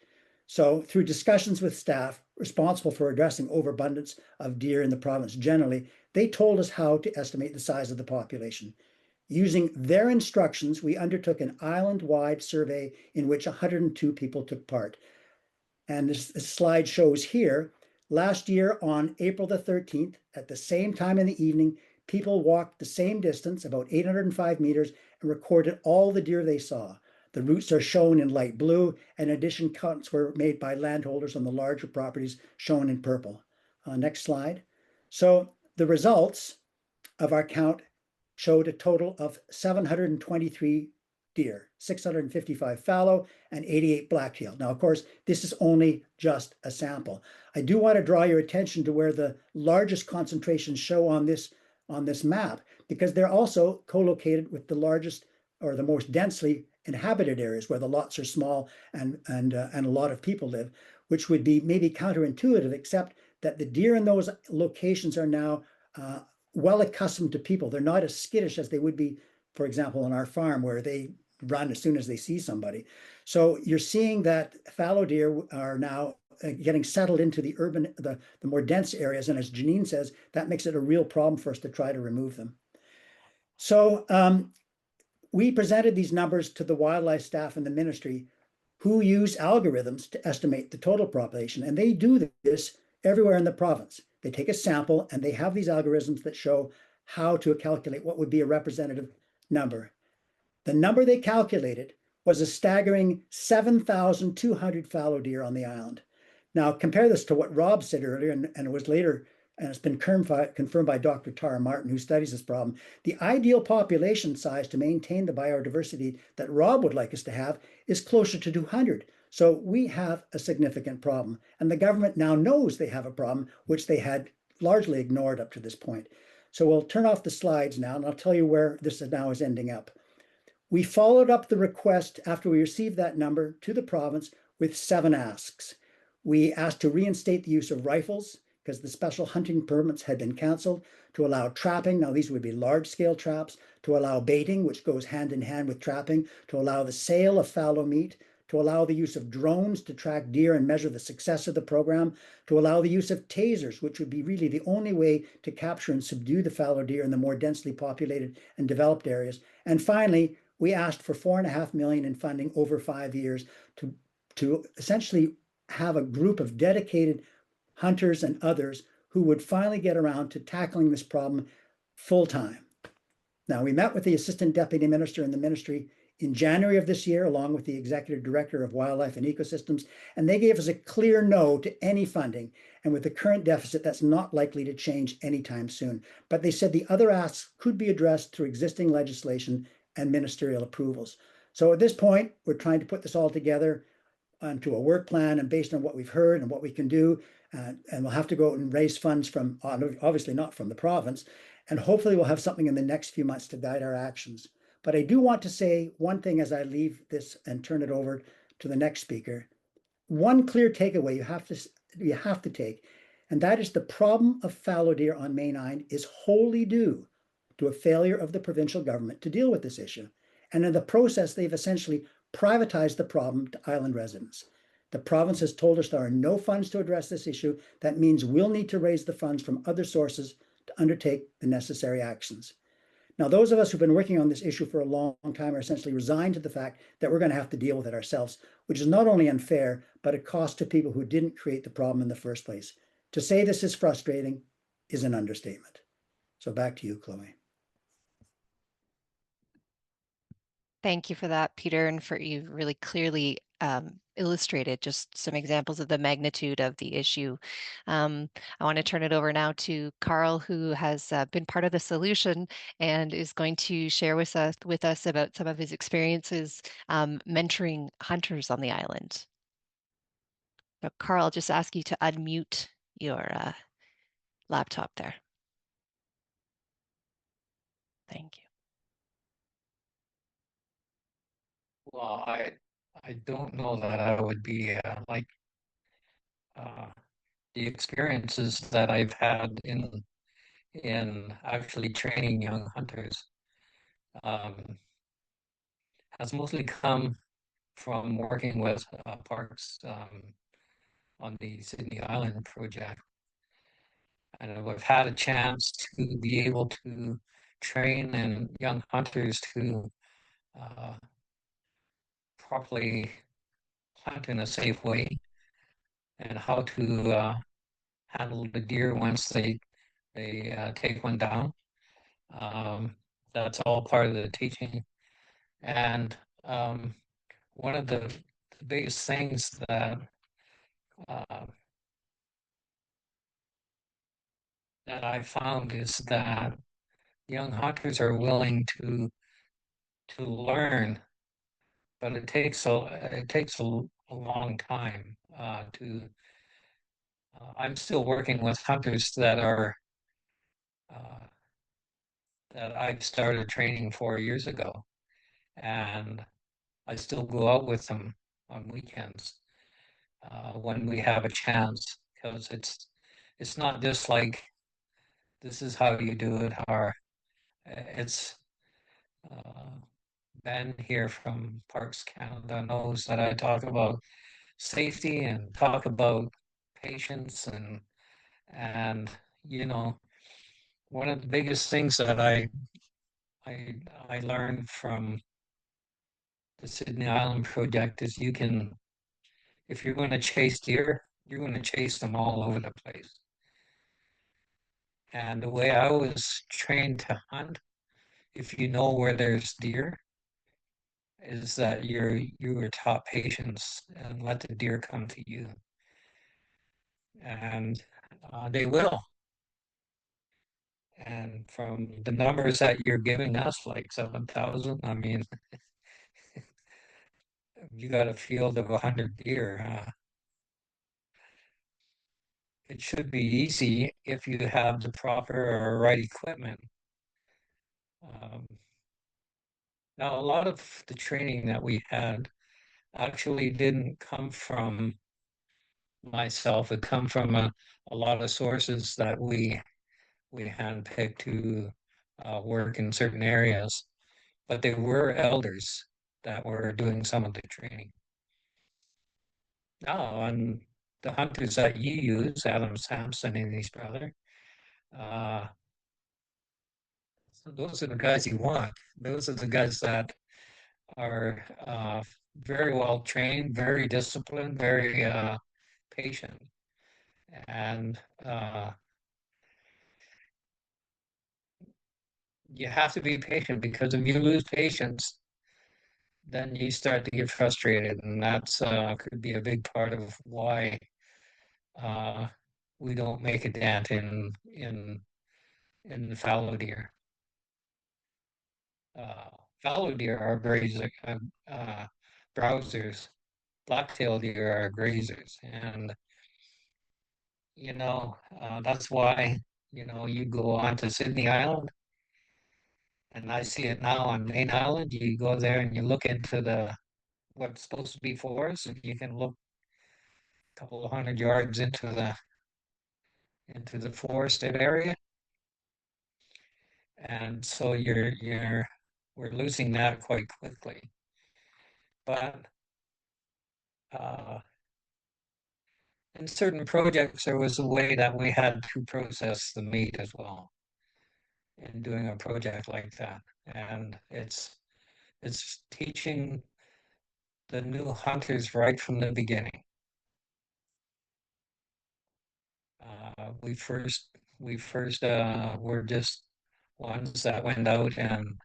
So through discussions with staff responsible for addressing overabundance of deer in the province generally, they told us how to estimate the size of the population. Using their instructions, we undertook an island-wide survey in which 102 people took part. And this slide shows here, last year on April the 13th, at the same time in the evening, people walked the same distance, about 805 meters, and recorded all the deer they saw. The routes are shown in light blue, and in addition, counts were made by landholders on the larger properties shown in purple. Next slide. So the results of our count showed a total of 723 deer, 655 fallow, and 88 black-tailed. Now, of course, this is only just a sample. I do want to draw your attention to where the largest concentrations show on this map, because they're also co-located with the largest or the most densely inhabited areas where the lots are small and a lot of people live, which would be maybe counterintuitive, except that the deer in those locations are now well accustomed to people. They're not as skittish as they would be, for example, on our farm, where they run as soon as they see somebody. So you're seeing that fallow deer are now getting settled into the urban, the more dense areas. And as Janine says, that makes it a real problem for us to try to remove them. So we presented these numbers to the wildlife staff in the ministry, who use algorithms to estimate the total population. And they do this everywhere in the province. They take a sample and they have these algorithms that show how to calculate what would be a representative number. The number they calculated was a staggering 7,200 fallow deer on the island. Now, compare this to what Rob said earlier, and it was later, and it's been confirmed by Dr. Tara Martin, who studies this problem. The ideal population size to maintain the biodiversity that Rob would like us to have is closer to 200. So we have a significant problem. And the government now knows they have a problem, which they had largely ignored up to this point. So we'll turn off the slides now, and I'll tell you where this now is ending up. We followed up the request after we received that number to the province with 7 asks. We asked to reinstate the use of rifles because the special hunting permits had been canceled, to allow trapping. Now, these would be large-scale traps, to allow baiting, which goes hand in hand with trapping, to allow the sale of fallow meat, to allow the use of drones to track deer and measure the success of the program, to allow the use of tasers, which would be really the only way to capture and subdue the fallow deer in the more densely populated and developed areas. And finally, we asked for $4.5 million in funding over 5 years to essentially have a group of dedicated hunters and others who would finally get around to tackling this problem full time. Now, we met with the Assistant Deputy Minister in the ministry in January of this year, along with the Executive Director of Wildlife and Ecosystems, and they gave us a clear no to any funding. And with the current deficit, that's not likely to change anytime soon. But they said the other asks could be addressed through existing legislation and ministerial approvals. So at this point, we're trying to put this all together onto a work plan, and based on what we've heard and what we can do, and we'll have to go out and raise funds from, obviously not from the province, and hopefully we'll have something in the next few months to guide our actions. But I do want to say one thing as I leave this and turn it over to the next speaker. One clear takeaway you have to take, and that is the problem of fallow deer on Mayne Island is wholly due to a failure of the provincial government to deal with this issue. And in the process, they've essentially privatized the problem to island residents. The province has told us there are no funds to address this issue. That means we'll need to raise the funds from other sources to undertake the necessary actions. Now, those of us who've been working on this issue for a long time are essentially resigned to the fact that we're going to have to deal with it ourselves, which is not only unfair, but a cost to people who didn't create the problem in the first place. To say this is frustrating is an understatement. So back to you, Chloe. Thank you for that, Peter, and for you really clearly illustrated just some examples of the magnitude of the issue. I want to turn it over now to Carl, who has been part of the solution and is going to share with us about some of his experiences mentoring hunters on the island. So Carl, I'll just ask you to unmute your laptop there. Thank you. Well, I don't know that I would be like the experiences that I've had in actually training young hunters um, has mostly come from working with parks on the Sydney Island project. And I've had a chance to be able to train and young hunters to uh, properly hunt in a safe way and how to handle the deer once they take one down. That's all part of the teaching. And one of the biggest things uh, that I found is that young hunters are willing to learn, but it takes a long time to. I'm still working with hunters uh, that I've started training 4 years ago, and I still go out with them on weekends when we have a chance, because it's not just like this is how you do it, or it's uh, Ben here from Parks Canada knows that I talk about safety and talk about patience and you know one of the biggest things that I I learned from the Sydney Island project is you can if you're going to chase deer, you're going to chase them all over the place. And the way I was trained to hunt, if you know where there's deer, is that you were taught patience and let the deer come to you. And they will. And from the numbers that you're giving us, like 7,000, I mean, you got a field of 100 deer. It should be easy if you have the proper or right equipment. Um, Now, a lot of the training that we had actually didn't come from myself. It come from a lot of sources that we handpicked to work in certain areas, but they were elders that were doing some of the training. Now, and the hunters that you use, Adam Sampson and his brother, uh, those are the guys you want. Those are the guys that are very well trained, very disciplined, very patient. And you have to be patient because if you lose patience, then you start to get frustrated. And that's could be a big part of why uh, we don't make a dent in the fallow deer. Uh, Fallow deer are browsers. Black-tailed deer are grazers, and that's why you go on to Sydney Island, and I see it now on Mayne Island. You go there and you look into the what's supposed to be forest, and you can look a couple of 100 yards into the forested area, and so we're losing that quite quickly. But uh, in certain projects, there was a way that we had to process the meat as well in doing a project like that, and it's teaching the new hunters right from the beginning. We first were just ones that went out and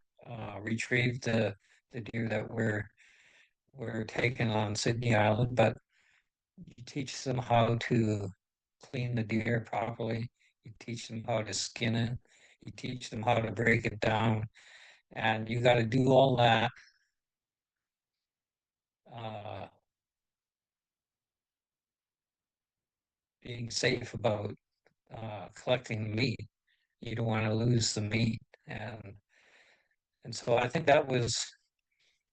retrieved the deer that were taken on Sydney Island, but you teach them how to clean the deer properly. You teach them how to skin it. You teach them how to break it down, and you got to do all that uh, being safe about collecting meat. You don't want to lose the meat, and so I think that was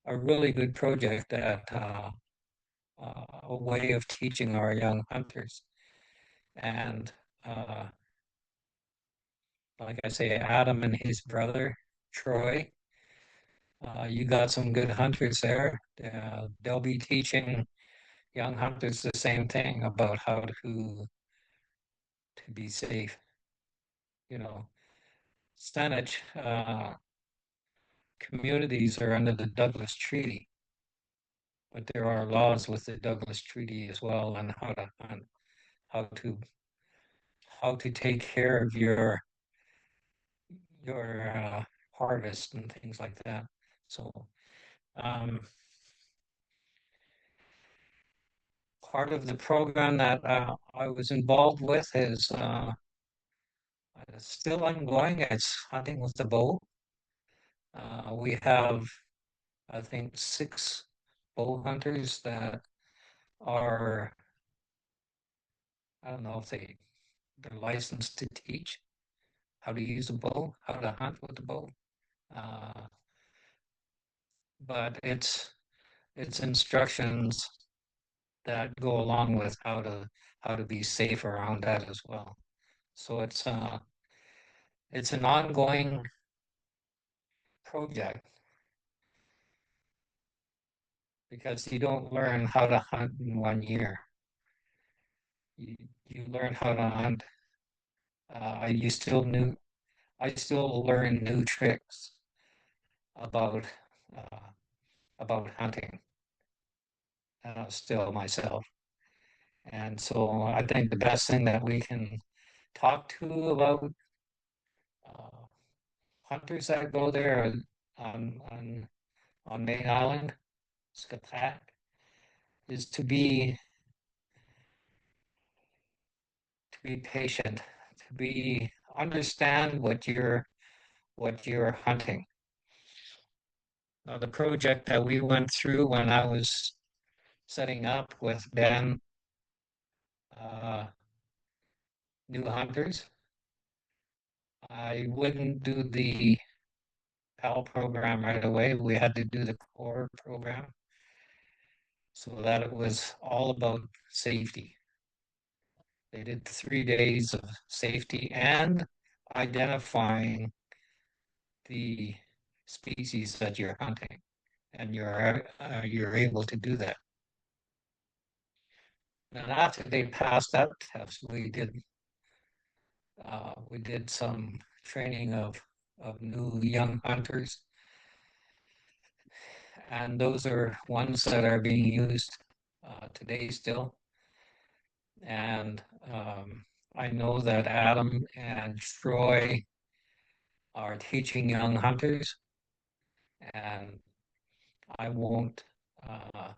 a really good project that a way of teaching our young hunters. And like I say, Adam and his brother Troy, you got some good hunters there. They'll be teaching young hunters the same thing about how to be safe. You know, Saanich communities are under the Douglas Treaty, but there are laws with the Douglas Treaty as well on how to hunt, how to how to take care of your harvest and things like that. So um, part of the program that I was involved with is still ongoing. It's hunting with the bow. We have, I think, 6 bow hunters that are, I don't know if they're licensed to teach how to use a bow, how to hunt with a bow. Uh, but it's instructions that go along with how to be safe around that as well. So it's an ongoing project because you don't learn how to hunt in one year. You learn how to hunt. You still new. I still learn new tricks about about hunting still myself. And so I think the best thing that we can talk to about uh, hunters that go there on on on Mayne Island, Skatak, is to be patient, to be understand what you're hunting. The project that we went through when I was setting up with Ben, uh, new hunters, I wouldn't do the PAL program right away. We had to do the core program so that it was all about safety. They did 3 days of safety and identifying the species that you're hunting, and you're able to do that. And after they passed that test, we did some training of new young hunters, and those are ones that are being used today still. And I know that Adam and Troy are teaching young hunters, and I won't uh,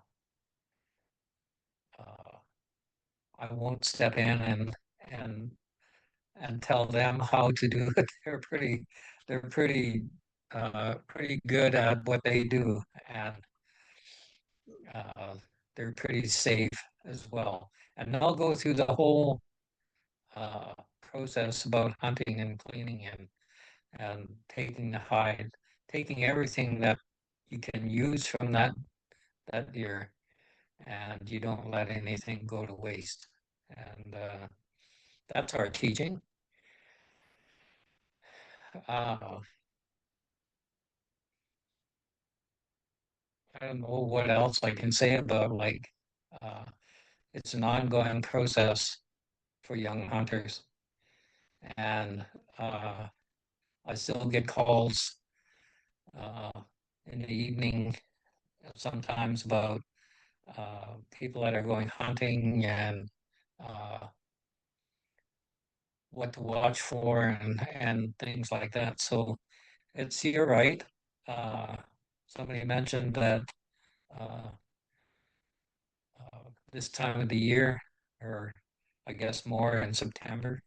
uh, I won't step in and and tell them how to do it. They're pretty good at what they do, and uh, they're pretty safe as well. And they'll go through the whole process about hunting and cleaning and taking the hide, taking everything that you can use from that deer, and you don't let anything go to waste. And that's our teaching. Uh, I don't know what else I can say about uh, it's an ongoing process for young hunters, and I still get calls uh, in the evening sometimes about people that are going hunting and uh, what to watch for and things like that. So you're right. Uh, Somebody mentioned that uh, this time of the year, or I guess more in September,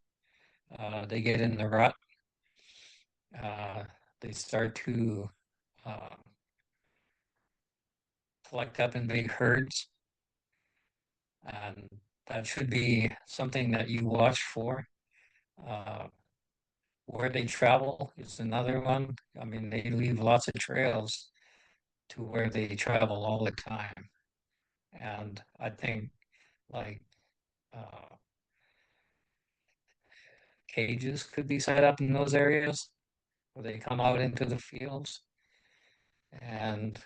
they get in the rut. Uh, they start to uh, collect up in big herds, and that should be something that you watch for. Uh, where they travel is another one. I mean, they leave lots of trails to where they travel all the time. And I think like uh, cages could be set up in those areas where they come out into the fields. And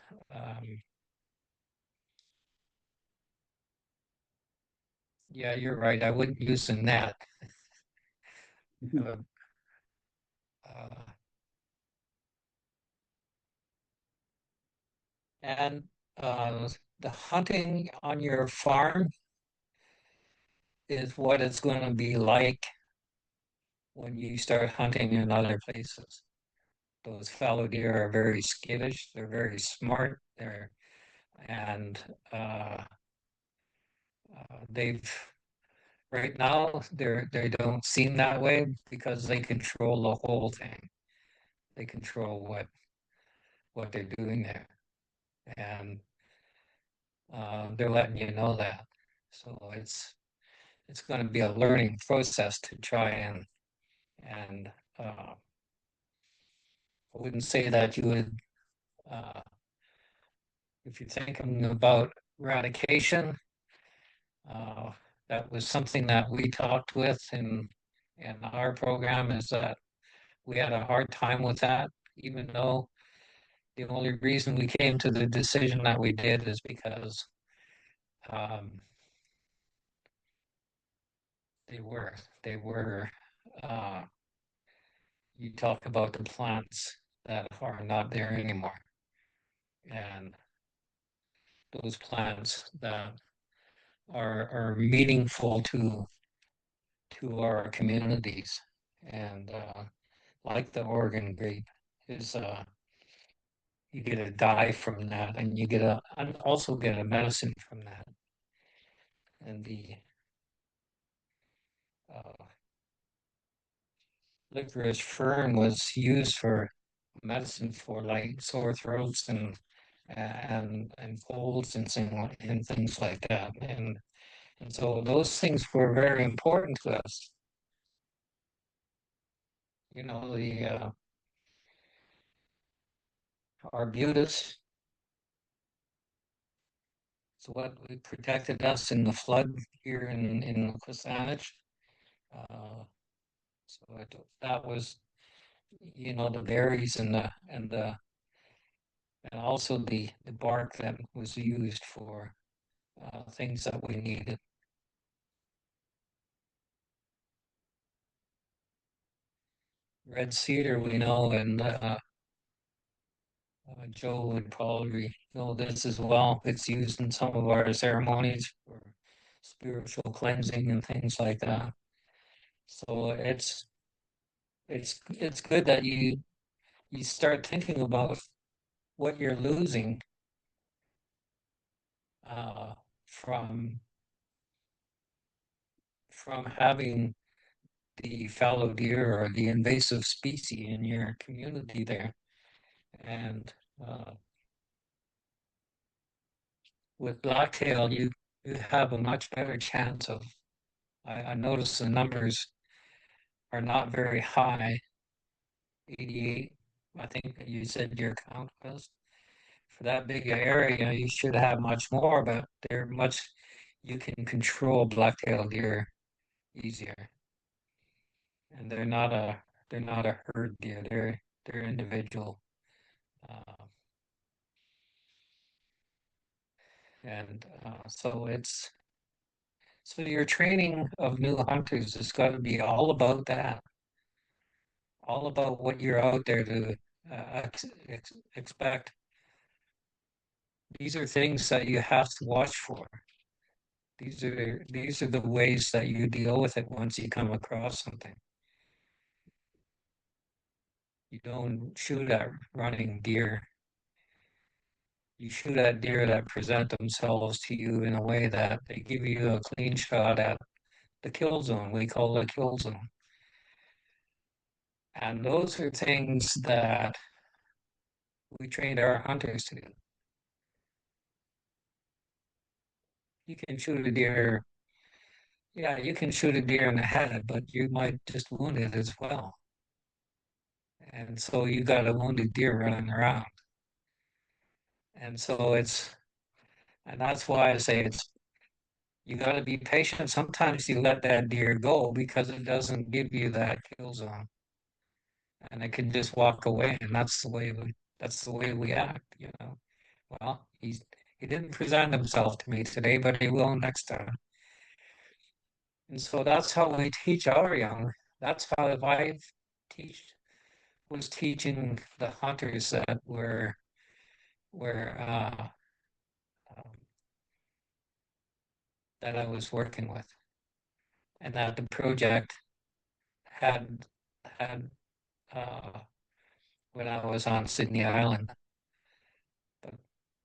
yeah, you're right. I wouldn't use a net. Uh, uh, and the hunting on your farm is what it's going to be like when you start hunting in other places. Those fallow deer are very skittish. They're very smart. And uh, they've right now they don't seem that way because they control the whole thing. They control what they're doing there, and they're letting you know that. So it's going to be a learning process to try and I wouldn't say that you would uh, if you're thinking about eradication. Uh, that was something that we talked with in our program, is that we had a hard time with that, even though the only reason we came to the decision that we did is because um, they were uh, you talk about the plants that are not there anymore, and those plants that are meaningful to our communities. And like the Oregon grape is you get a dye from that, and you get and also get a medicine from that. And the uh, licorice fern was used for medicine for like sore throats and colds and things like that. And so those things were very important to us. You know, the arbutus is what protected us in the flood here in the Kusanich. Uh, so that was, you know, the berries and also the bark that was used for things that we needed. Red cedar, we know, and Joe would probably know this as well. It's used in some of our ceremonies for spiritual cleansing and things like that. So it's good that you start thinking about what you're losing uh, from having the fallow deer or the invasive species in your community there. And with blacktail, you have a much better chance of. I noticed the numbers are not very high. 88, I think you said your count was. For that big area, you should have much more, but they're much. You can control black-tailed deer easier, and they're not a herd deer. They're individual, uh, and so your training of new hunters has got to be all about that, all about what you're out there to expect. These are things that you have to watch for. These are the ways that you deal with it once you come across something. You don't shoot at running deer. You shoot at deer that present themselves to you in a way that they give you a clean shot at the kill zone. We call it a kill zone. And those are things that we trained our hunters to do. You can shoot a deer, yeah, you can shoot a deer in the head, but you might just wound it as well. And so you got a wounded deer running around. And so and that's why I say you got to be patient. Sometimes you let that deer go because it doesn't give you that kill zone, and it can just walk away. And that's the way we act, you know. Well, he didn't present himself to me today, but he will next time. And so that's how we teach our young. That's how if I teach was teaching the hunters that were um, that I was working with, and that the project had had uh, when I was on Sydney Island. But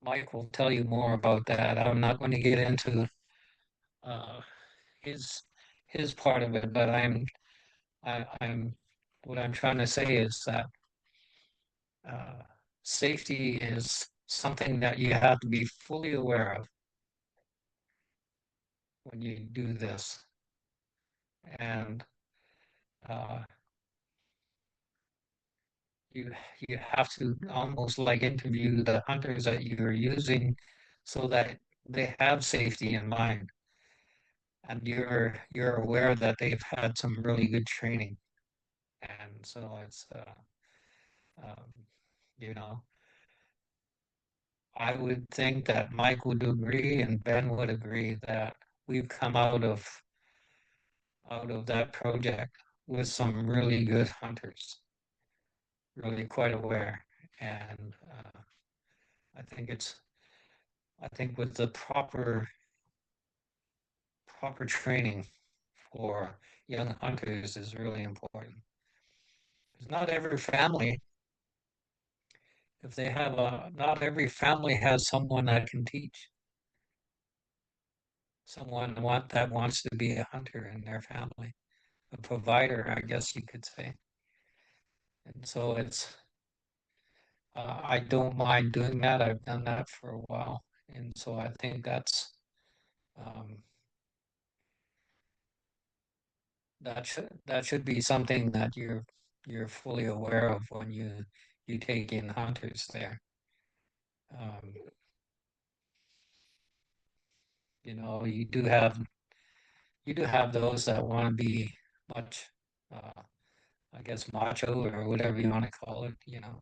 Mike will tell you more about that. I'm not going to get into uh, his part of it, but I'm what I'm trying to say is that uh, safety is something that you have to be fully aware of when you do this, and uh, you you have to almost like interview the hunters that you're using so that they have safety in mind and you're aware that they've had some really good training. And so it's um, you know, I would think that Mike would agree and Ben would agree that we've come out of that project with some really good hunters, really quite aware. And I think it's I think with the proper proper training for young hunters is really important. Because not every family, if they have not every family has someone that can teach, that wants to be a hunter in their family, a provider, I guess you could say. And so I don't mind doing that. I've done that for a while. And so I think um, that should be something that you're fully aware of when you take in hunters there. Um, you know, you do have those that want to be much, uh, I guess, macho or whatever you want to call it, you know,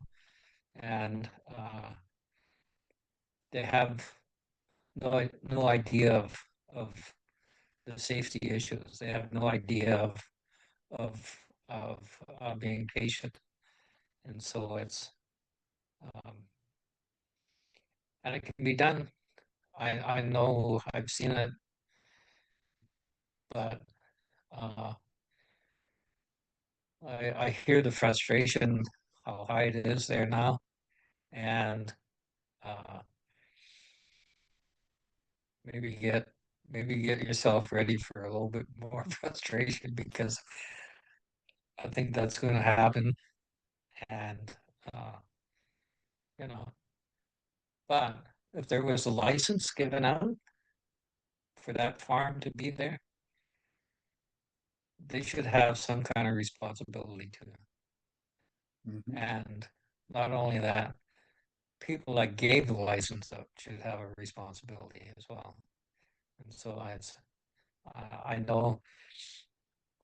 and they have no idea of the safety issues. They have no idea of being patient, and so um, and it can be done. I know I've seen it, but uh, I hear the frustration, how high it is there now, and uh, maybe get maybe get yourself ready for a little bit more frustration because I think that's going to happen, and uh, you know, but if there was a license given out for that farm to be there, they should have some kind of responsibility to it. Mhm. And not only that, people that gave the license up should have a responsibility as well. And so I know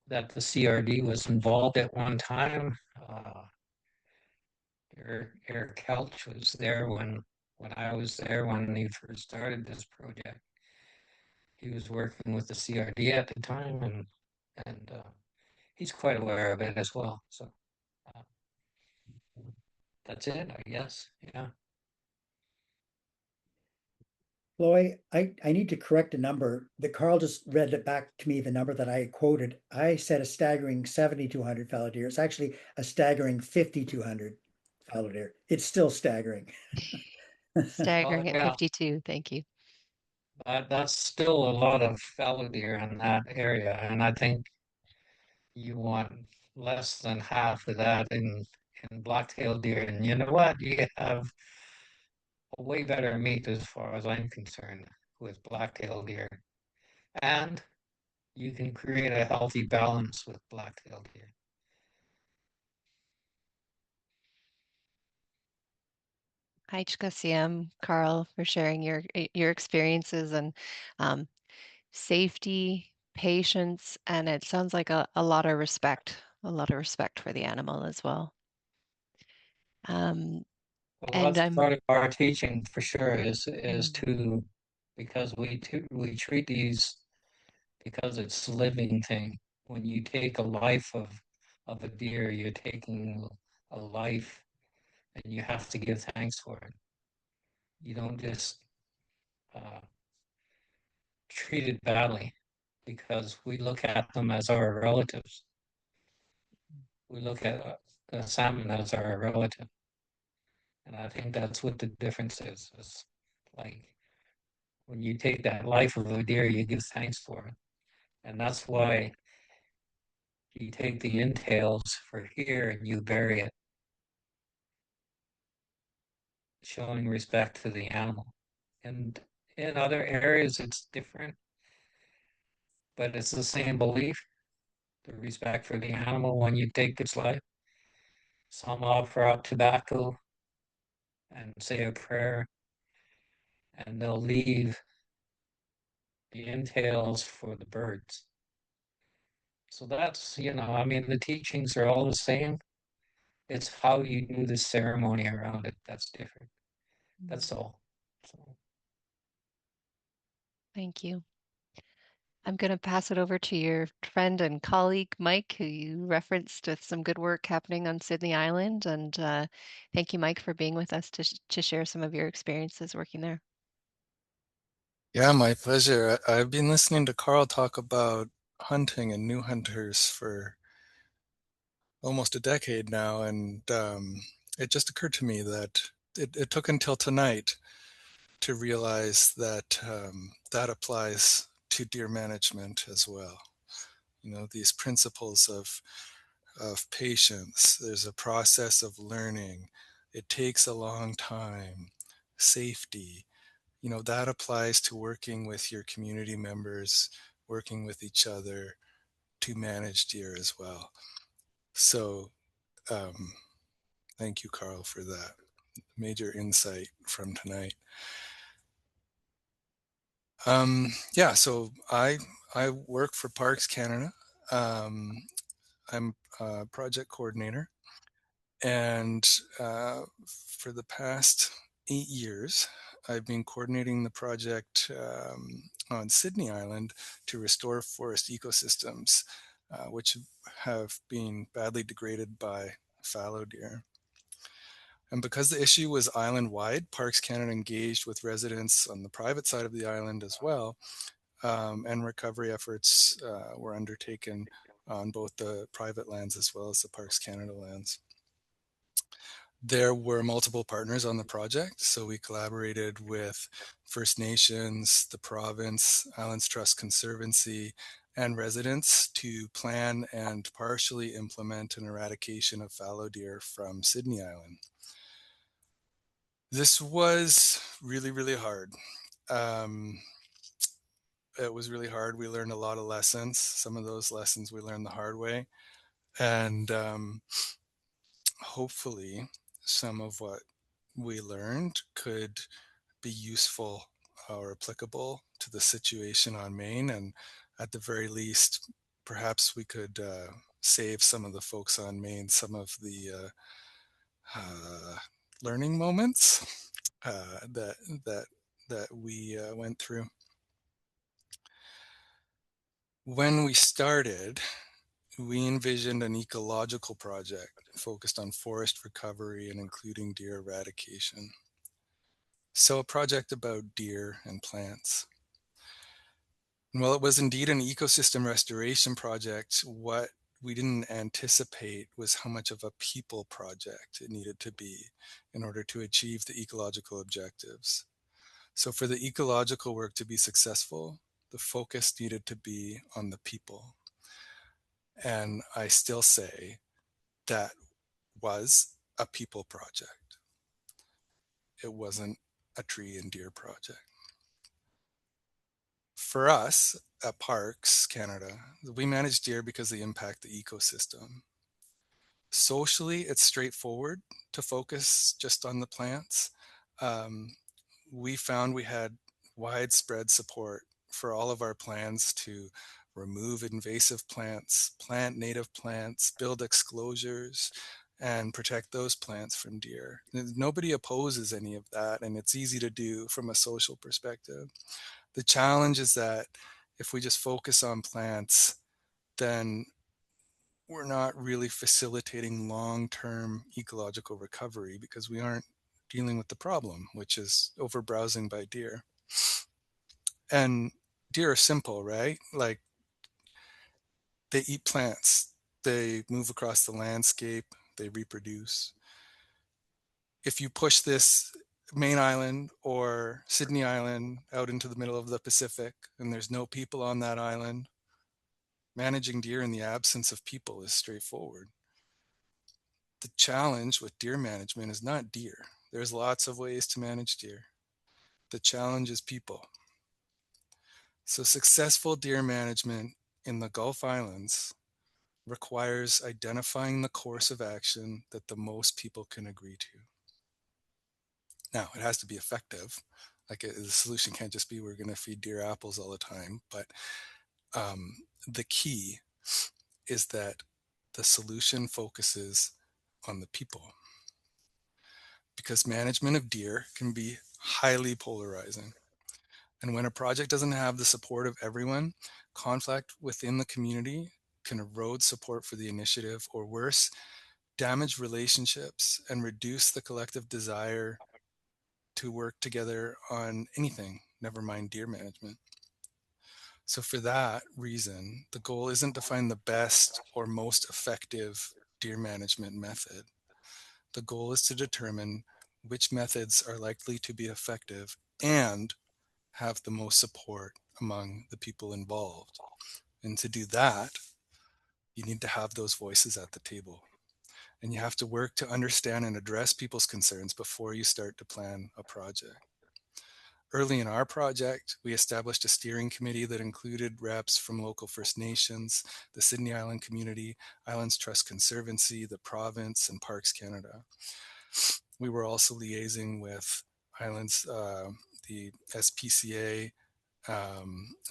that the CRD was involved at one time. Eric Kelch was there when I was there when he first started this project. He was working with the CRD at the time, and he's quite aware of it as well. So uh, that's it, I guess. Yeah. Chloe, I need to correct a number. The Carl just read it back to me, the number that I quoted. I said a staggering 7,200 fallow deer. It's actually a staggering 5,200 fallow deer. It's still staggering. Oh Staggering at yeah, 52. Thank you. that's still a lot of fallow deer in that area, and I think you want less than half of that in black-tailed deer. And you know what? You have a way better meat as far as I'm concerned with black-tailed deer, and you can create a healthy balance with black-tailed deer. HKCM, Carl, for sharing your experiences and um, safety, patience, and it sounds like a lot of respect for the animal as well. Um, Well, and that's I'm part of our teaching for sure is mm, to because we treat these because it's a living thing. When you take a life of a deer, you're taking a life and you have to give thanks for it. You don't just uh, treat it badly because we look at them as our relatives. We look at the salmon as our relative. And I think that's what the difference is. It's like when you take that life of a deer, you give thanks for it. And that's why you take the entails for here and you bury it, showing respect to the animal. And in other areas, it's different, but it's the same belief, the respect for the animal when you take its life. Some offer up tobacco and say a prayer, and they'll leave the entails for the birds. So that's, I mean, the teachings are all the same. It's how you do the ceremony around it that's different. That's all. So, thank you. I'm going to pass it over to your friend and colleague, Mike, who you referenced with some good work happening on Sydney Island. And thank you, Mike, for being with us to share some of your experiences working there. Yeah, my pleasure. I've been listening to Carl talk about hunting and new hunters for almost a decade now, and it just occurred to me that it took until tonight to realize that that applies to deer management as well. You know, these principles of patience. There's a process of learning. It takes a long time. Safety. You know, that applies to working with your community members, working with each other to manage deer as well. So, um, thank you, Carl, for that major insight from tonight. Yeah, so I work for Parks Canada. Um, I'm a project coordinator, and for the past 8 years, I've been coordinating the project on Sydney Island to restore forest ecosystems, which have been badly degraded by fallow deer. And because the issue was island-wide, Parks Canada engaged with residents on the private side of the island as well, and recovery efforts were undertaken on both the private lands as well as the Parks Canada lands. There were multiple partners on the project, so we collaborated with First Nations, the province, Islands Trust Conservancy, and residents to plan and partially implement an eradication of fallow deer from Sydney Island. This was really, really hard. It was really hard. We learned a lot of lessons. Some of those lessons we learned the hard way. And hopefully, some of what we learned could be useful or applicable to the situation on Mayne. And at the very least, perhaps we could save some of the folks on Mayne some of the learning moments that we went through. When we started, we envisioned an ecological project focused on forest recovery and including deer eradication. So a project about deer and plants. And while it was indeed an ecosystem restoration project, what we didn't anticipate was how much of a people project it needed to be in order to achieve the ecological objectives. So for the ecological work to be successful, the focus needed to be on the people. And I still say that was a people project. It wasn't a tree and deer project. For us at Parks Canada, we manage deer because they impact the ecosystem. Socially, it's straightforward to focus just on the plants. Um, we found we had widespread support for all of our plans to remove invasive plants, plant native plants, build exclosures, and protect those plants from deer. Nobody opposes any of that, and it's easy to do from a social perspective. The challenge is that if we just focus on plants, then we're not really facilitating long-term ecological recovery because we aren't dealing with the problem, which is overbrowsing by deer. And deer are simple, right? Like they eat plants, they move across the landscape, they reproduce. If you push this Mayne Island or Sydney Island out into the middle of the Pacific and there's no people on that island, managing deer in the absence of people is straightforward. The challenge with deer management is not deer. There's lots of ways to manage deer. The challenge is people. So successful deer management in the Gulf Islands requires identifying the course of action that the most people can agree to. Now, it has to be effective. Like the solution can't just be we're going to feed deer apples all the time. But the key is that the solution focuses on the people. Because management of deer can be highly polarizing. And when a project doesn't have the support of everyone, conflict within the community can erode support for the initiative, or worse, damage relationships and reduce the collective desire to work together on anything, never mind deer management. So for that reason, the goal isn't to find the best or most effective deer management method. The goal is to determine which methods are likely to be effective and have the most support among the people involved. And to do that, you need to have those voices at the table. And you have to work to understand and address people's concerns before you start to plan a project. Early in our project, we established a steering committee that included reps from local First Nations, the Sydney Island community, Islands Trust Conservancy, the province, and Parks Canada. We were also liaising with Islands, the SPCA,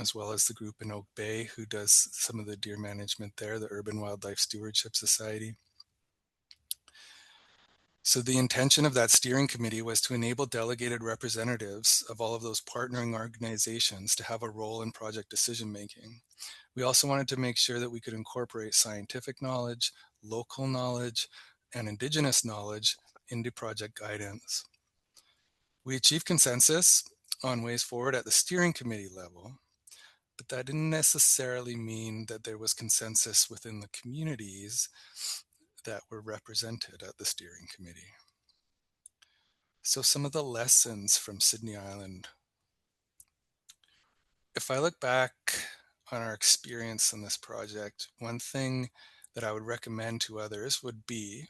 as well as the group in Oak Bay who does some of the deer management there, the Urban Wildlife Stewardship Society. So the intention of that steering committee was to enable delegated representatives of all of those partnering organizations to have a role in project decision making. We also wanted to make sure that we could incorporate scientific knowledge, local knowledge, and Indigenous knowledge into project guidance. We achieved consensus on ways forward at the steering committee level, but that didn't necessarily mean that there was consensus within the communities that were represented at the steering committee. So some of the lessons from Sydney Island. If I look back on our experience in this project, one thing that I would recommend to others would be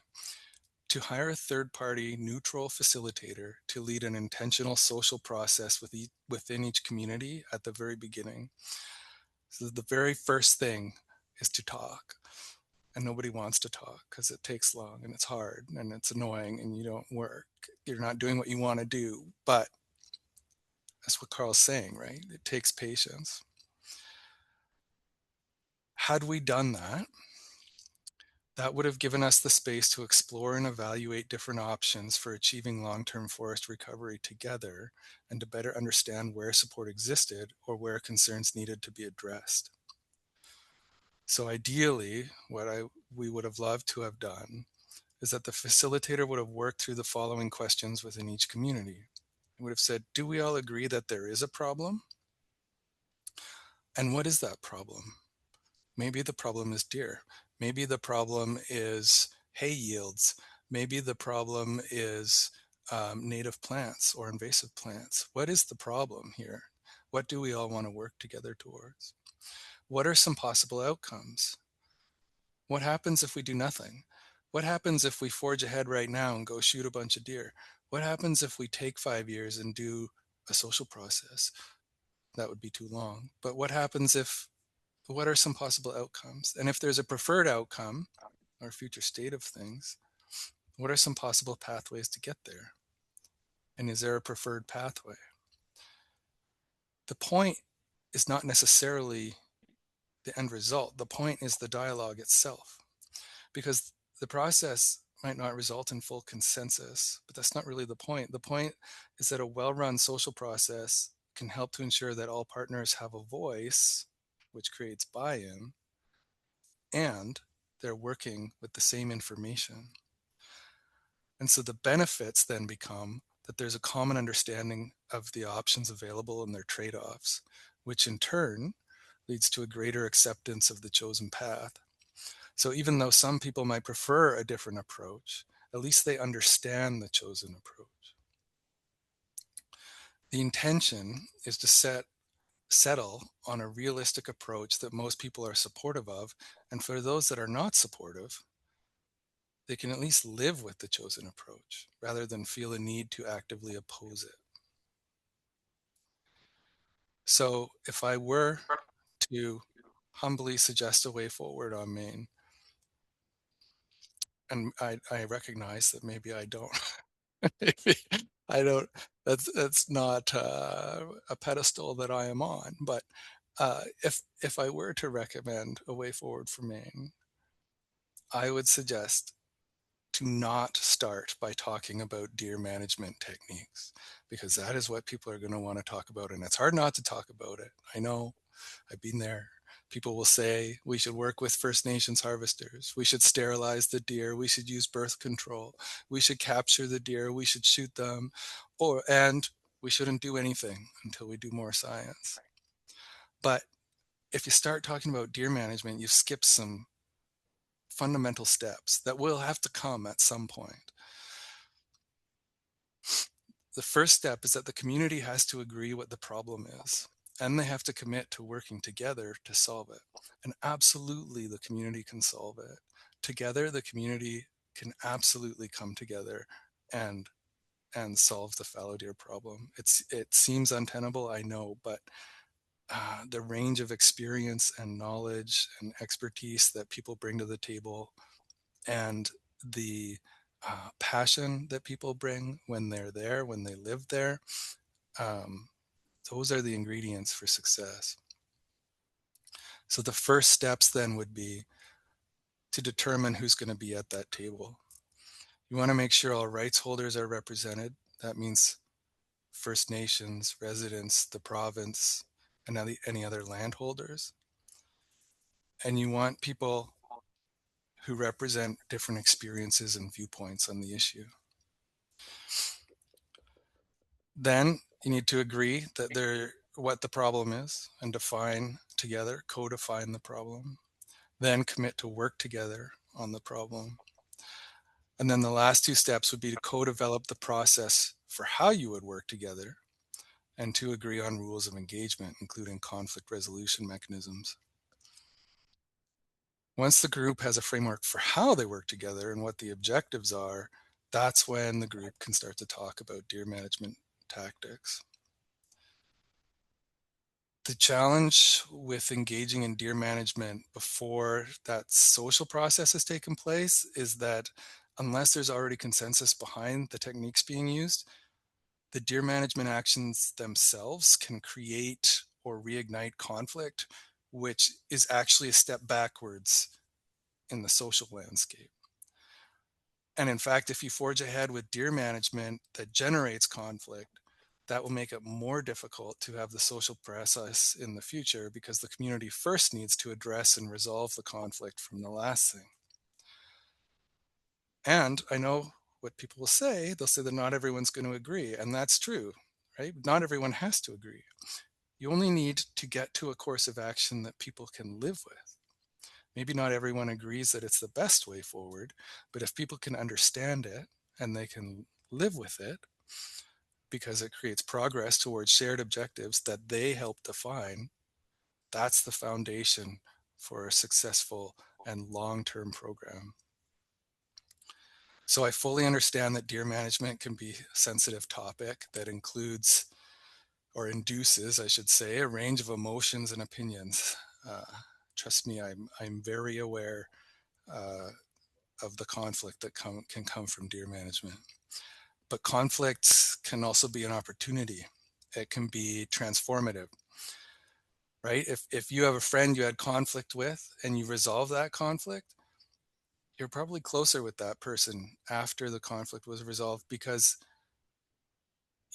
to hire a third-party neutral facilitator to lead an intentional social process within each community at the very beginning. So the very first thing is to talk. And nobody wants to talk because it takes long and it's hard and it's annoying and you don't work. You're not doing what you want to do. But that's what Carl's saying, right? It takes patience. Had we done that, that would have given us the space to explore and evaluate different options for achieving long-term forest recovery together and to better understand where support existed or where concerns needed to be addressed. So ideally, what we would have loved to have done is that the facilitator would have worked through the following questions within each community. It would have said, do we all agree that there is a problem? And what is that problem? Maybe the problem is deer. Maybe the problem is hay yields. Maybe the problem is native plants or invasive plants. What is the problem here? What do we all want to work together towards? What are some possible outcomes? What happens if we do nothing? What happens if we forge ahead right now and go shoot a bunch of deer? What happens if we take 5 years and do a social process? That would be too long. But what are some possible outcomes? And if there's a preferred outcome or future state of things, what are some possible pathways to get there? And is there a preferred pathway? The point is not necessarily the end result. The point is the dialogue itself, because the process might not result in full consensus, but that's not really the point. The point is that a well-run social process can help to ensure that all partners have a voice, which creates buy-in, and they're working with the same information. And so the benefits then become that there's a common understanding of the options available and their trade-offs, which in turn leads to a greater acceptance of the chosen path. So even though some people might prefer a different approach, at least they understand the chosen approach. The intention is to settle on a realistic approach that most people are supportive of, and for those that are not supportive, they can at least live with the chosen approach rather than feel a need to actively oppose it. So if I were to humbly suggest a way forward on Mayne, and I recognize that maybe I don't, maybe I don't, that's not a pedestal that I am on, but if I were to recommend a way forward for Mayne, I would suggest to not start by talking about deer management techniques, because that is what people are going to want to talk about. And it's hard not to talk about it. I know, I've been there. People will say we should work with First Nations harvesters. We should sterilize the deer. We should use birth control. We should capture the deer. We should shoot them. And We shouldn't do anything until we do more science. But if you start talking about deer management, you've skipped some fundamental steps that will have to come at some point. The first step is that the community has to agree what the problem is, and they have to commit to working together to solve it. And absolutely, the community can solve it. Together, the community can absolutely come together and solve the fallow deer problem. It seems untenable, I know, but the range of experience and knowledge and expertise that people bring to the table, and the passion that people bring when they're there, when they live there, those are the ingredients for success. So the first steps then would be to determine who's going to be at that table. You want to make sure all rights holders are represented. That means First Nations, residents, the province, and any other landholders. And you want people who represent different experiences and viewpoints on the issue. Then you need to agree that what the problem is and define together, co-define the problem. Then commit to work together on the problem. And then the last two steps would be to co-develop the process for how you would work together, and to agree on rules of engagement, including conflict resolution mechanisms. Once the group has a framework for how they work together and what the objectives are, that's when the group can start to talk about deer management tactics. The challenge with engaging in deer management before that social process has taken place is that unless there's already consensus behind the techniques being used, the deer management actions themselves can create or reignite conflict, which is actually a step backwards in the social landscape. And in fact, if you forge ahead with deer management that generates conflict, that will make it more difficult to have the social process in the future, because the community first needs to address and resolve the conflict from the last thing. And I know what people will say. They'll say that not everyone's going to agree, and that's true, right? Not everyone has to agree. You only need to get to a course of action that people can live with. Maybe not everyone agrees that it's the best way forward, but if people can understand it and they can live with it, because it creates progress towards shared objectives that they help define, that's the foundation for a successful and long-term program. So I fully understand that deer management can be a sensitive topic that includes, or induces, I should say, a range of emotions and opinions. Trust me, I'm very aware of the conflict that can come from deer management. But conflict can also be an opportunity. It can be transformative, right? If you have a friend you had conflict with and you resolve that conflict, you're probably closer with that person after the conflict was resolved, because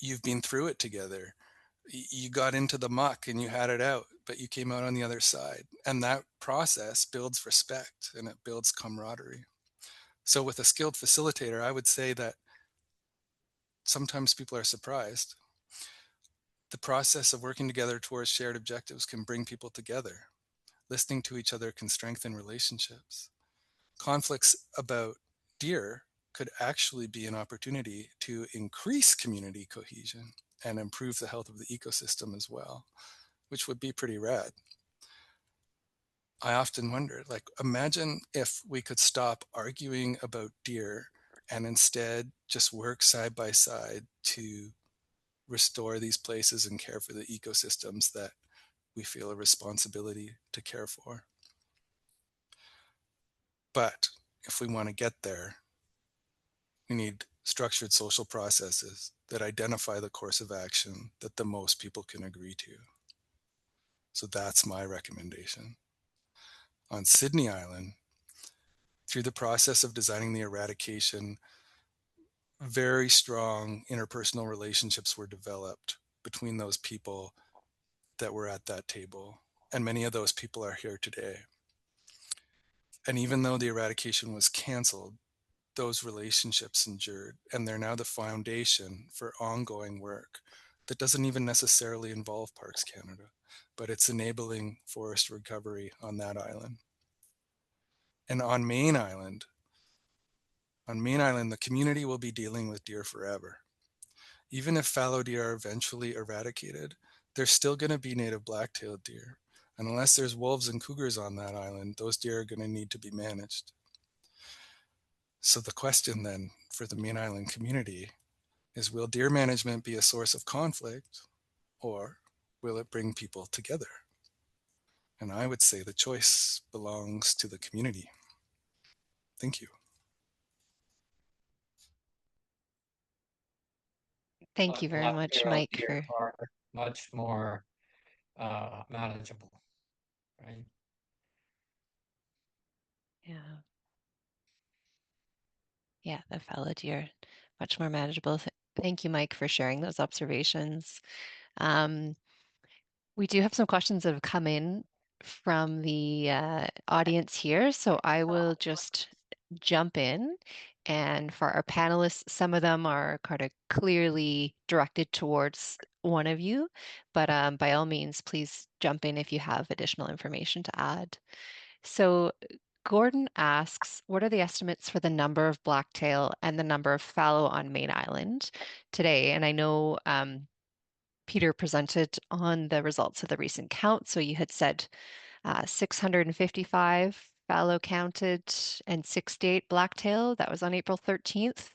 you've been through it together. You got into the muck and you had it out, but you came out on the other side. And that process builds respect and it builds camaraderie. So with a skilled facilitator, I would say that sometimes people are surprised. The process of working together towards shared objectives can bring people together. Listening to each other can strengthen relationships. Conflicts about deer could actually be an opportunity to increase community cohesion and improve the health of the ecosystem as well, which would be pretty rad. I often wonder, like, imagine if we could stop arguing about deer and instead just work side by side to restore these places and care for the ecosystems that we feel a responsibility to care for. But if we want to get there, we need structured social processes that identify the course of action that the most people can agree to. So that's my recommendation. On Sydney Island, through the process of designing the eradication, very strong interpersonal relationships were developed between those people that were at that table. And many of those people are here today. And even though the eradication was canceled, those relationships endured, and they're now the foundation for ongoing work that doesn't even necessarily involve Parks Canada, but it's enabling forest recovery on that island. And on Mayne Island, the community will be dealing with deer forever. Even if fallow deer are eventually eradicated, there's still going to be native black-tailed deer. And unless there's wolves and cougars on that island, those deer are going to need to be managed. So the question then for the Mayne Island community is, will deer management be a source of conflict, or will it bring people together? And I would say the choice belongs to the community. Thank you. Thank you very much, Mike, Deer for are much more manageable, right? yeah. Yeah, the fallow deer, much more manageable. Thank you, Mike, for sharing those observations. Um, we do have some questions that have come in from the audience here, so I will just jump in. And for our panelists, some of them are kind of clearly directed towards one of you, but by all means, please jump in if you have additional information to add. So Gordon asks, what are the estimates for the number of blacktail and the number of fallow on Mayne Island today? And I know Peter presented on the results of the recent count. So you had said 655 fallow counted and 68 blacktail. That was on April 13th.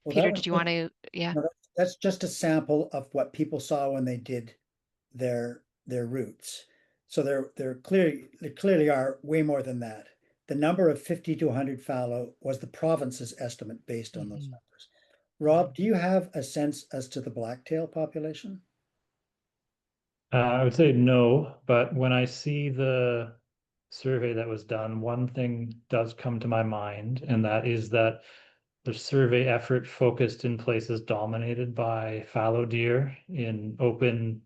Well, that Peter, was did you want to? Yeah. no, that's just a sample of what people saw when they did their routes. So there clearly are way more than that. The number of 50 to 100 fallow was the province's estimate based on those Mhm. numbers. Rob, do you have a sense as to the blacktail population? I would say no, but when I see the survey that was done, one thing does come to my mind, and that is that the survey effort focused in places dominated by fallow deer in open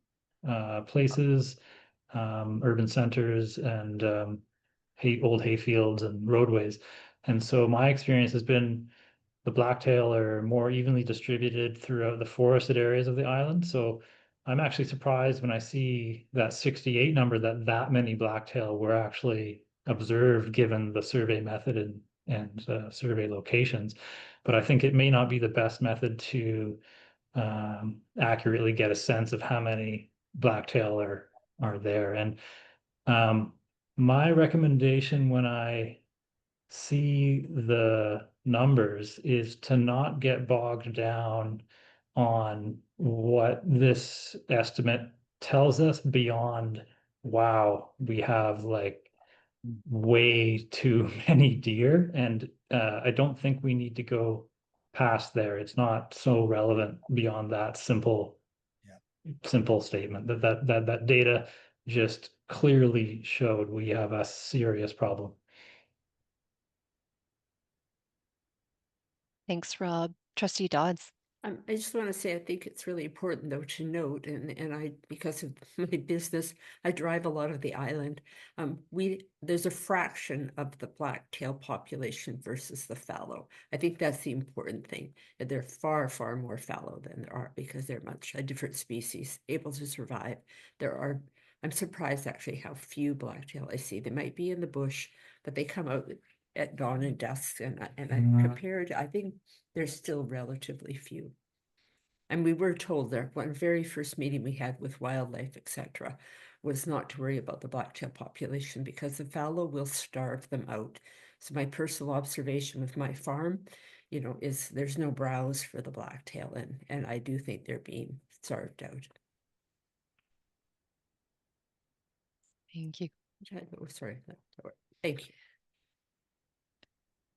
places, urban centers, and old hayfields and roadways. And so my experience has been the blacktail are more evenly distributed throughout the forested areas of the island. So I'm actually surprised when I see that 68 number that many blacktail were actually observed given the survey method and survey locations. But I think it may not be the best method to accurately get a sense of how many blacktail are there. And um, my recommendation when I see the numbers is to not get bogged down on what this estimate tells us beyond, wow, we have like way too many deer. And I don't think we need to go past there. It's not so relevant beyond that simple statement that data just clearly showed we have a serious problem. Thanks, Rob. Trustee Dodds. I just want to say I think it's really important though to note, and I because of my business, I drive a lot of the island. There's a fraction of the blacktail population versus the fallow. I think that's the important thing. They're far, far more fallow than there are because they're much a different species able to survive. I'm surprised actually how few blacktail I see. They might be in the bush, but they come out at dawn and dusk, and I compared, I think there's still relatively few. And we were told there, one very first meeting we had with wildlife, etc., was not to worry about the blacktail population because the fallow will starve them out. So my personal observation with my farm, is there's no browse for the blacktail, and I do think they're being starved out. Thank you. Oh, sorry. Thank you.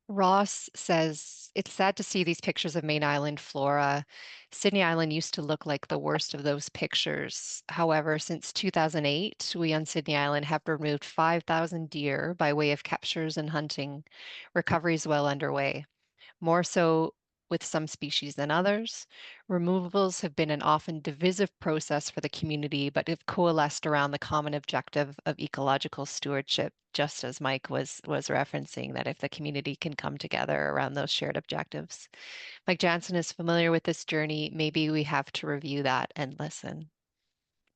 Ross says, it's sad to see these pictures of Mayne Island flora. Sydney Island used to look like the worst of those pictures. However, since 2008, we on Sydney Island have removed 5,000 deer by way of captures and hunting. Recovery is well underway. More so, with some species than others. Removals have been an often divisive process for the community, but have coalesced around the common objective of ecological stewardship, just as Mike was referencing, that if the community can come together around those shared objectives. Mike Jansen is familiar with this journey. Maybe we have to review that and listen.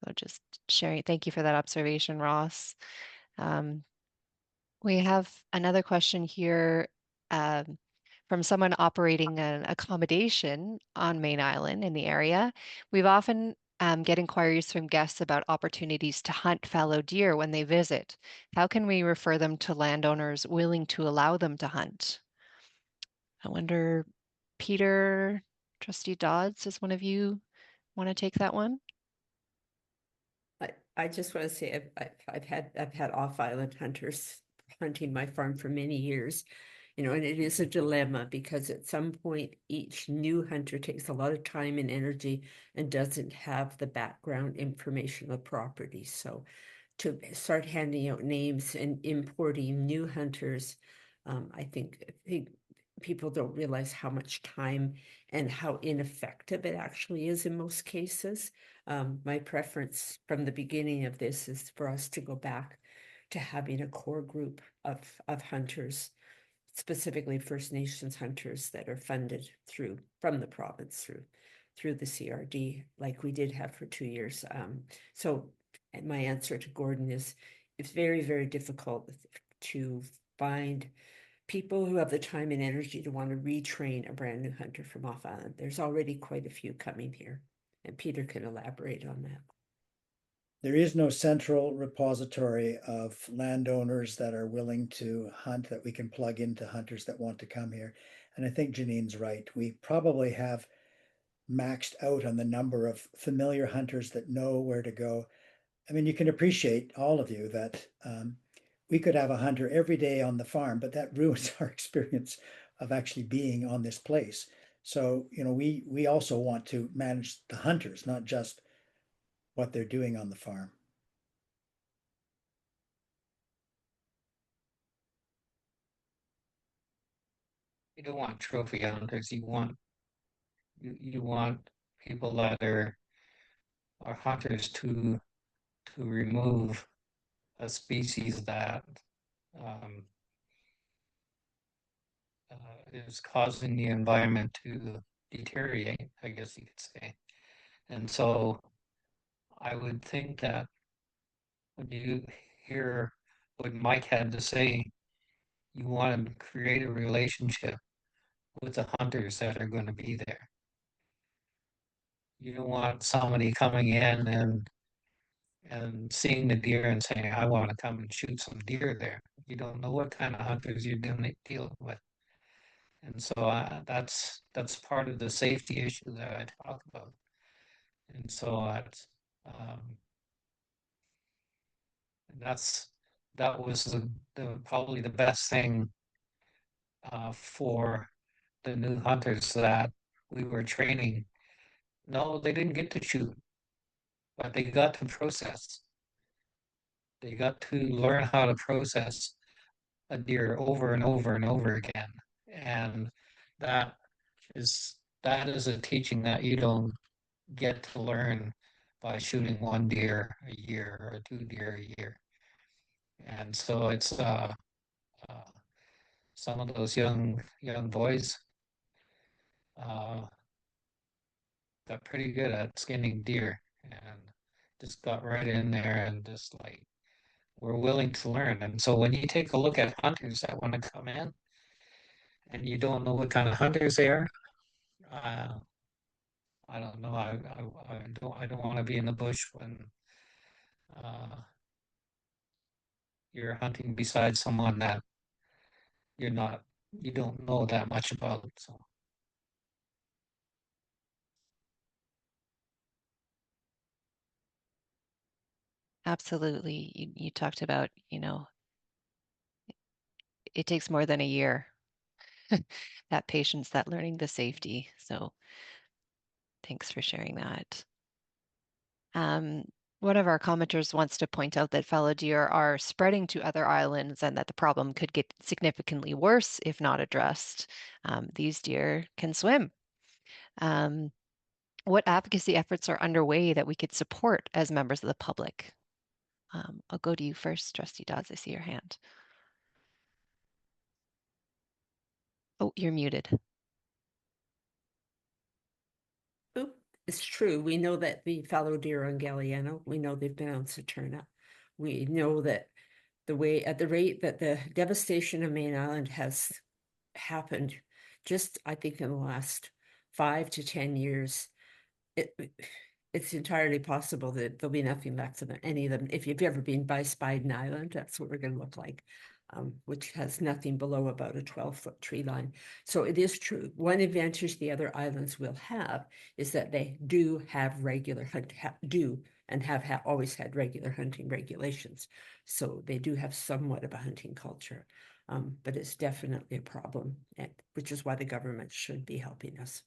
So just sharing. Thank you for that observation, Ross. Um, we have another question here from someone operating an accommodation on Mayne Island in the area. We've often get inquiries from guests about opportunities to hunt fallow deer when they visit. How can we refer them to landowners willing to allow them to hunt? I wonder, Peter, Trustee Dodds, does one of you want to take that one? I just want to say I've had off-island hunters hunting my farm for many years, and it is a dilemma because at some point each new hunter takes a lot of time and energy and doesn't have the background information of the property. So to start handing out names and importing new hunters, I think people don't realize how much time and how ineffective it actually is in most cases. My preference from the beginning of this is for us to go back to having a core group of hunters, specifically First Nations hunters that are funded from the province through the CRD, like we did have for 2 years. So my answer to Gordon is it's very, very difficult to find people who have the time and energy to want to retrain a brand new hunter from off island. There's already quite a few coming here, and Peter can elaborate on that. There is no central repository of landowners that are willing to hunt that we can plug into hunters that want to come here. And I think Janine's right. We probably have maxed out on the number of familiar hunters that know where to go. I mean, you can appreciate, all of you, that we could have a hunter every day on the farm, but that ruins our experience of actually being on this place. So, we also want to manage the hunters, not just what they're doing on the farm. You don't want trophy hunters. You want people that are hunters to remove a species that um, is causing the environment to deteriorate, I guess you could say. And so I would think that when you hear what Mike had to say, you want to create a relationship with the hunters that are going to be there. You don't want somebody coming in and seeing the deer and saying, I want to come and shoot some deer there. You don't know what kind of hunters you're dealing with. And so that's part of the safety issue that I talk about. And so that was probably the best thing for the new hunters that we were training. No, they didn't get to shoot, but they got to process. They got to learn how to process a deer over and over and over again. And that is a teaching that you don't get to learn by shooting one deer a year or two deer a year. And so it's some of those young boys uh, got pretty good at skinning deer and just got right in there and just like we're willing to learn. And so when you take a look at hunters that want to come in and you don't know what kind of hunters they are, uh, I don't know. I don't want to be in the bush when uh, you're hunting beside someone that you don't know that much about. So Absolutely. You talked about, it takes more than a year, that patience, that learning the safety. So thanks for sharing that. Um, One of our commenters wants to point out that fallow deer are spreading to other islands and that the problem could get significantly worse if not addressed. These deer can swim. Um, what advocacy efforts are underway that we could support as members of the public? I'll go to you first, Trustee Dodds. I see your hand. Oh, you're muted. Oh, it's true. We know that the fallow deer on Galliano, we know they've been on Saturna. We know that at the rate that the devastation of Mayne Island has happened, just I think in the last 5 to 10 years, it's entirely possible that there'll be nothing left of any of them. If you've ever been by Spiden Island, that's what we're going to look like, which has nothing below about a 12-foot tree line. So it is true. One advantage the other islands will have is that they do have regular hunt, have always had regular hunting regulations. So they do have somewhat of a hunting culture, but it's definitely a problem, which is why the government should be helping us.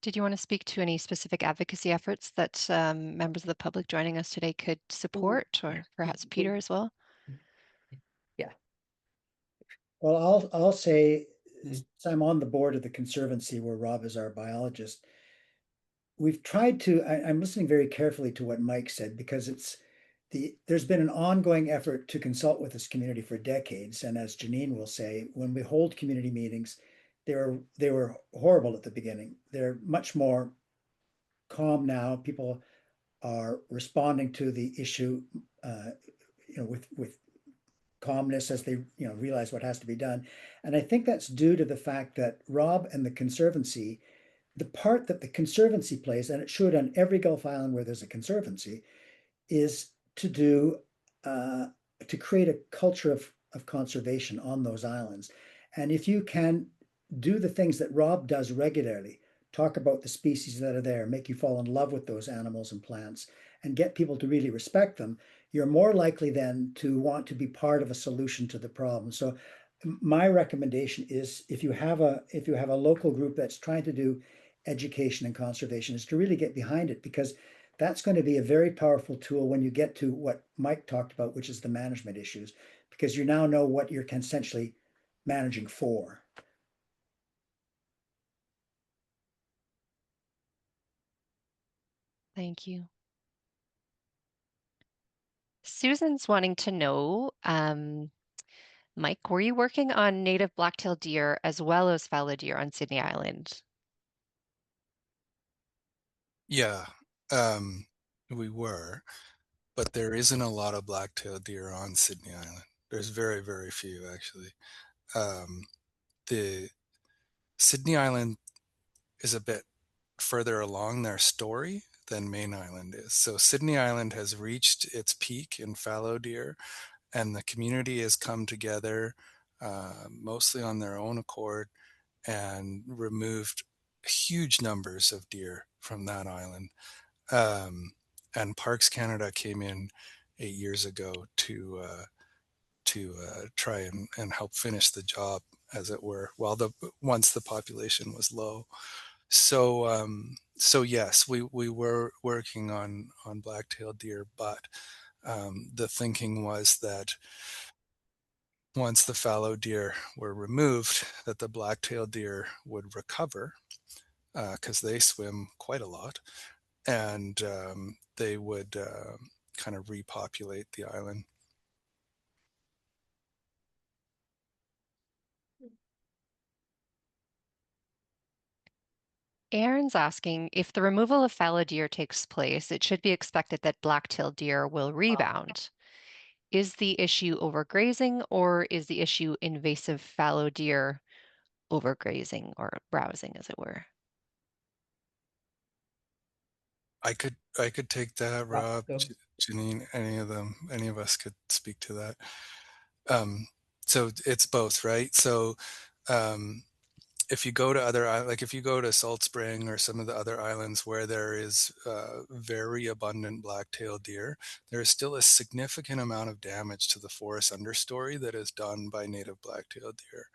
Did you want to speak to any specific advocacy efforts that members of the public joining us today could support, or perhaps Peter as well? Yeah. Well, I'll say, since I'm on the board of the Conservancy where Rob is our biologist, we've tried to, I'm listening very carefully to what Mike said because there's been an ongoing effort to consult with this community for decades. And as Janine will say, when we hold community meetings, they were horrible at the beginning. They're much more calm now. People are responding to the issue, with calmness as they realize what has to be done. And I think that's due to the fact that Rob and the Conservancy, the part that the Conservancy plays, and it should on every Gulf Island where there's a Conservancy, is to create a culture of conservation on those islands. And if you can do the things that Rob does regularly, talk about the species that are there, make you fall in love with those animals and plants, and get people to really respect them, you're more likely then to want to be part of a solution to the problem. So my recommendation is if you have a local group that's trying to do education and conservation, is to really get behind it, because that's going to be a very powerful tool when you get to what Mike talked about, which is the management issues, because you now know what you're essentially managing for. Thank you. Susan's wanting to know, Mike, were you working on native black-tailed deer as well as fallow deer on Sydney Island? Yeah, we were, but there isn't a lot of black-tailed deer on Sydney Island. There's very, very few, actually. The Sydney Island is a bit further along their story than Mayne Island is. So Sydney Island has reached its peak in fallow deer, and the community has come together, mostly on their own accord, and removed huge numbers of deer from that island. And Parks Canada came in 8 years ago to try and help finish the job, as it were, once the population was low. So yes, we were working on black-tailed deer, but the thinking was that once the fallow deer were removed, that the black-tailed deer would recover, because they swim quite a lot, and they would kind of repopulate the island. Aaron's asking, if the removal of fallow deer takes place, it should be expected that black-tailed deer will rebound. Is the issue overgrazing, or is the issue invasive fallow deer overgrazing or browsing, as it were? I could take that, Rob, Janine, any of us could speak to that. So it's both, right? So if you go to if you go to Salt Spring or some of the other islands where there is very abundant black-tailed deer, there is still a significant amount of damage to the forest understory that is done by native black-tailed deer.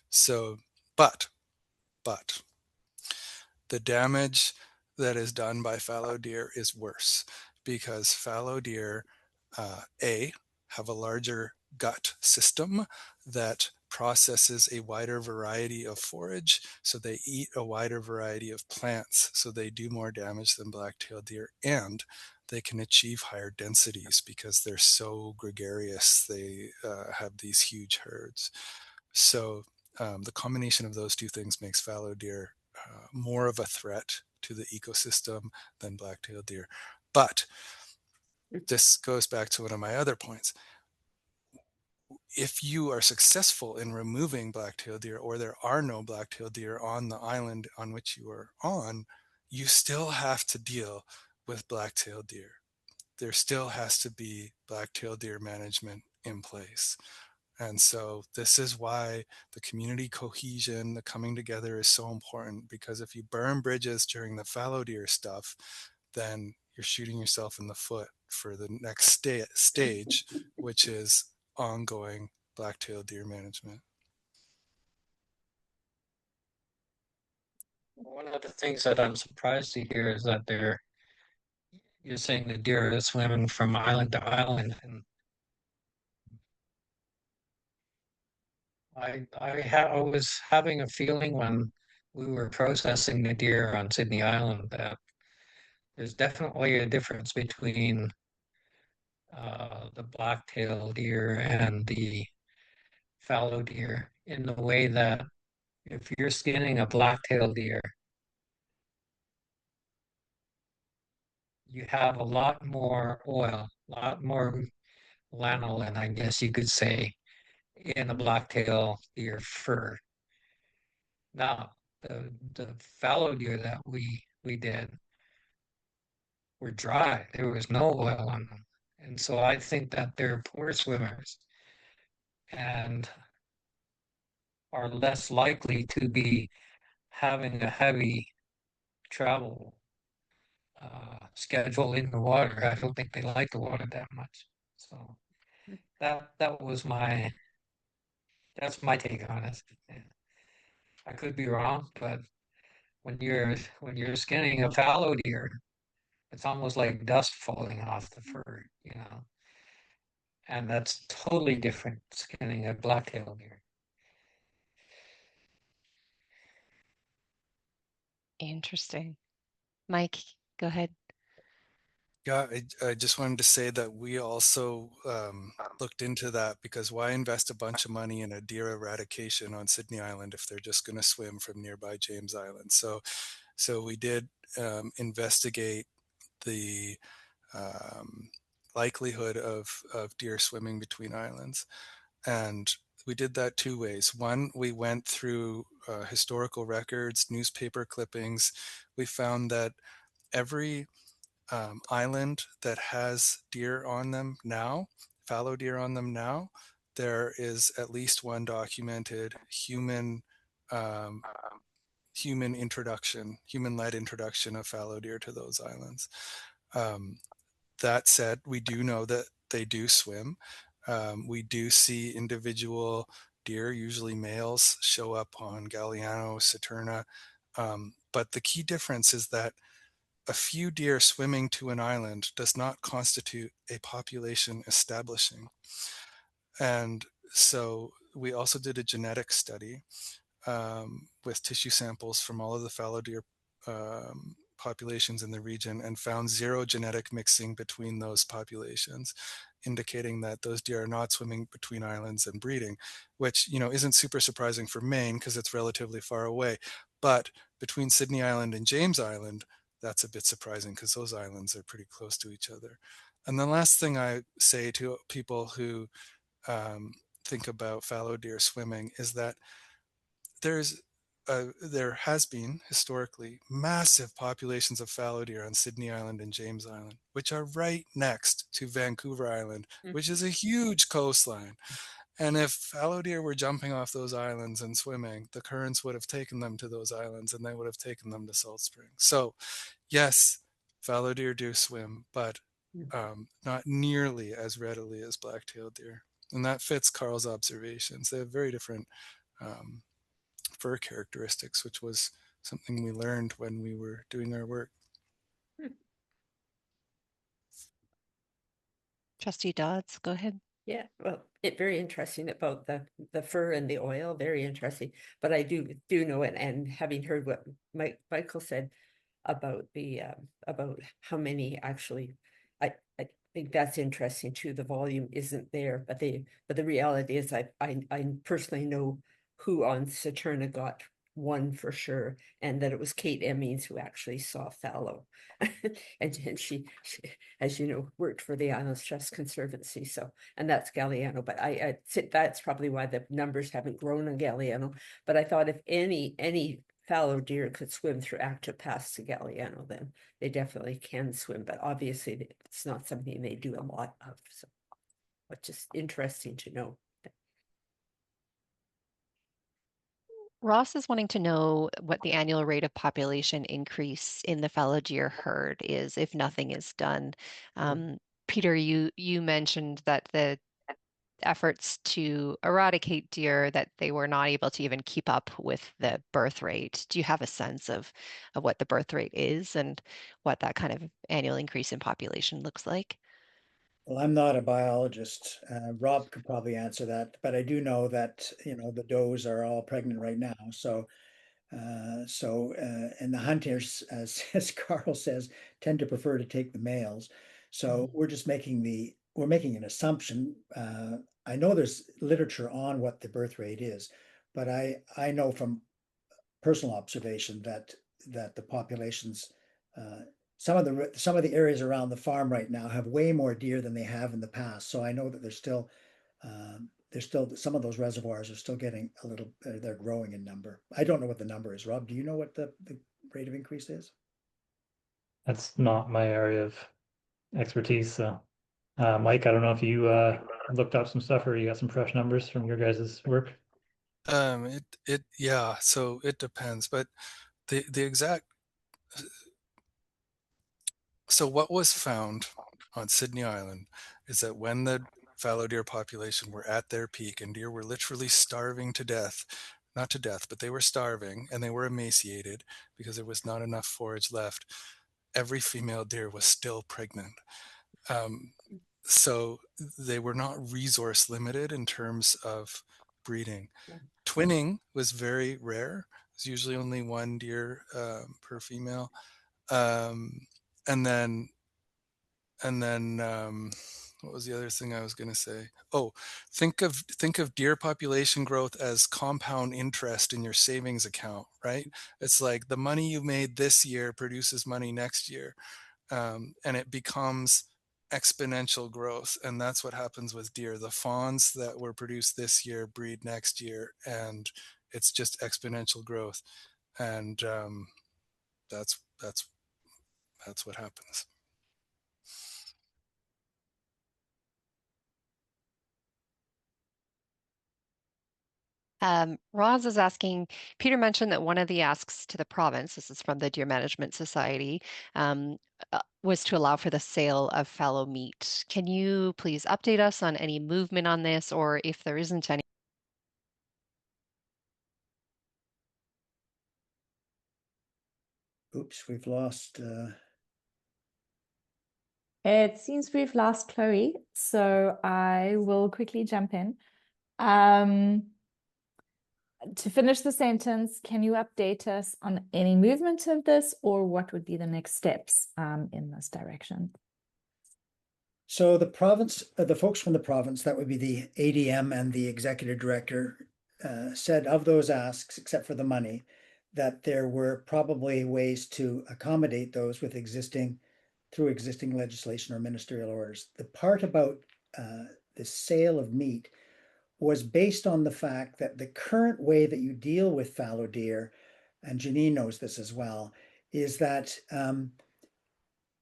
So, but the damage that is done by fallow deer is worse because fallow deer, A, have a larger gut system that processes a wider variety of forage, so they eat a wider variety of plants, so they do more damage than black-tailed deer, and they can achieve higher densities because they're so gregarious. They have these huge herds. So the combination of those two things makes fallow deer more of a threat to the ecosystem than black-tailed deer. But this goes back to one of my other points. If you are successful in removing black-tailed deer, or there are no black-tailed deer on the island on which you are on, you still have to deal with black-tailed deer. There still has to be black-tailed deer management in place. And so this is why the community cohesion, the coming together is so important, because if you burn bridges during the fallow deer stuff, then you're shooting yourself in the foot for the next stage, which is ongoing black-tailed deer management. One of the things that I'm surprised to hear is that you're saying the deer is swimming from island to island, and I was having a feeling when we were processing the deer on Sydney Island that there's definitely a difference between the black-tailed deer and the fallow deer in the way that if you're skinning a black-tailed deer, you have a lot more oil, a lot more lanolin, I guess you could say, in a black-tailed deer fur. Now, the fallow deer that we did were dry. There was no oil on them. And so I think that they're poor swimmers and are less likely to be having a heavy travel schedule in the water. I don't think they like the water that much. So that was that's my take on it. I could be wrong, but when you're skinning a fallow deer, it's almost like dust falling off the fur. And that's totally different skinning a black-tailed deer. Interesting. Mike, go ahead. Yeah, I just wanted to say that we also looked into that, because why invest a bunch of money in a deer eradication on Sydney Island if they're just going to swim from nearby James Island? So we did investigate the likelihood of deer swimming between islands. And we did that two ways. One, we went through historical records, newspaper clippings. We found that every island that has deer on them now, fallow deer on them now, there is at least one documented um, human introduction, human-led introduction of fallow deer to those islands. That said, we do know that they do swim. We do see individual deer, usually males, show up on Galliano, Saturna. But the key difference is that a few deer swimming to an island does not constitute a population establishing. And so we also did a genetic study with tissue samples from all of the fallow deer populations in the region, and found zero genetic mixing between those populations, indicating that those deer are not swimming between islands and breeding, which isn't super surprising for Maine because it's relatively far away. But between Sydney Island and James Island, that's a bit surprising because those islands are pretty close to each other. And the last thing I say to people who think about fallow deer swimming is that there has been historically massive populations of fallow deer on Sydney Island and James Island, which are right next to Vancouver Island, which is a huge coastline. And if fallow deer were jumping off those islands and swimming, the currents would have taken them to those islands, and they would have taken them to Salt Springs. So yes, fallow deer do swim, but not nearly as readily as black-tailed deer. And that fits Carl's observations. They have very different fur characteristics, which was something we learned when we were doing our work. Trustee Dodds, go ahead. Yeah, well, it very interesting about the fur and the oil, very interesting. But I do know it, and having heard what Michael said about the about how many actually, I think that's interesting too. The volume isn't there, but the reality is I personally know who on Saturna got one for sure, and that it was Kate Emmings who actually saw Fallow. And she, as you know, worked for the Islands Trust Conservancy. So, and that's Galliano. But I that's probably why the numbers haven't grown on Galliano. But I thought if any fallow deer could swim through active paths to Galliano, then they definitely can swim. But obviously, it's not something they do a lot of. So, but just interesting to know. Ross is wanting to know what the annual rate of population increase in the fallow deer herd is if nothing is done. Peter, you mentioned that the efforts to eradicate deer, that they were not able to even keep up with the birth rate. Do you have a sense of what the birth rate is and what that kind of annual increase in population looks like? Well, I'm not a biologist. Rob could probably answer that, but I do know that, the does are all pregnant right now. And the hunters, as, as Carl says, tend to prefer to take the males. So we're making an assumption. I know there's literature on what the birth rate is, but I know from personal observation that the populations, some of the areas around the farm right now have way more deer than they have in the past. So I know that there's still some of those reservoirs are still getting a little, they're growing in number. I don't know what the number is. Rob, do you know what the rate of increase is? That's not my area of expertise. So, Mike, I don't know if you looked up some stuff or you got some fresh numbers from your guys' work. Yeah, so it depends, but the exact, so what was found on Sydney Island is that when the fallow deer population were at their peak and deer were literally starving to death, not to death, but they were starving and they were emaciated because there was not enough forage left, every female deer was still pregnant. So they were not resource limited in terms of breeding. Twinning was very rare. It's usually only one deer per female. And then what was the other thing I was going to say? Oh, think of deer population growth as compound interest in your savings account, right? It's like the money you made this year produces money next year, and it becomes exponential growth. And that's what happens with deer. The fawns that were produced this year breed next year, and it's just exponential growth. And that's what happens. Roz is asking, Peter mentioned that one of the asks to the province, this is from the Deer Management Society, was to allow for the sale of fallow meat. Can you please update us on any movement on this, or if there isn't any? Oops, we've lost. It seems we've lost Chloe, so I will quickly jump in. To finish the sentence, can you update us on any movement of this, or what would be the next steps in this direction? So the province, the folks from the province, that would be the ADM and the executive director, said of those asks, except for the money, that there were probably ways to accommodate those with through existing legislation or ministerial orders. The part about the sale of meat was based on the fact that the current way that you deal with fallow deer, and Janine knows this as well, is that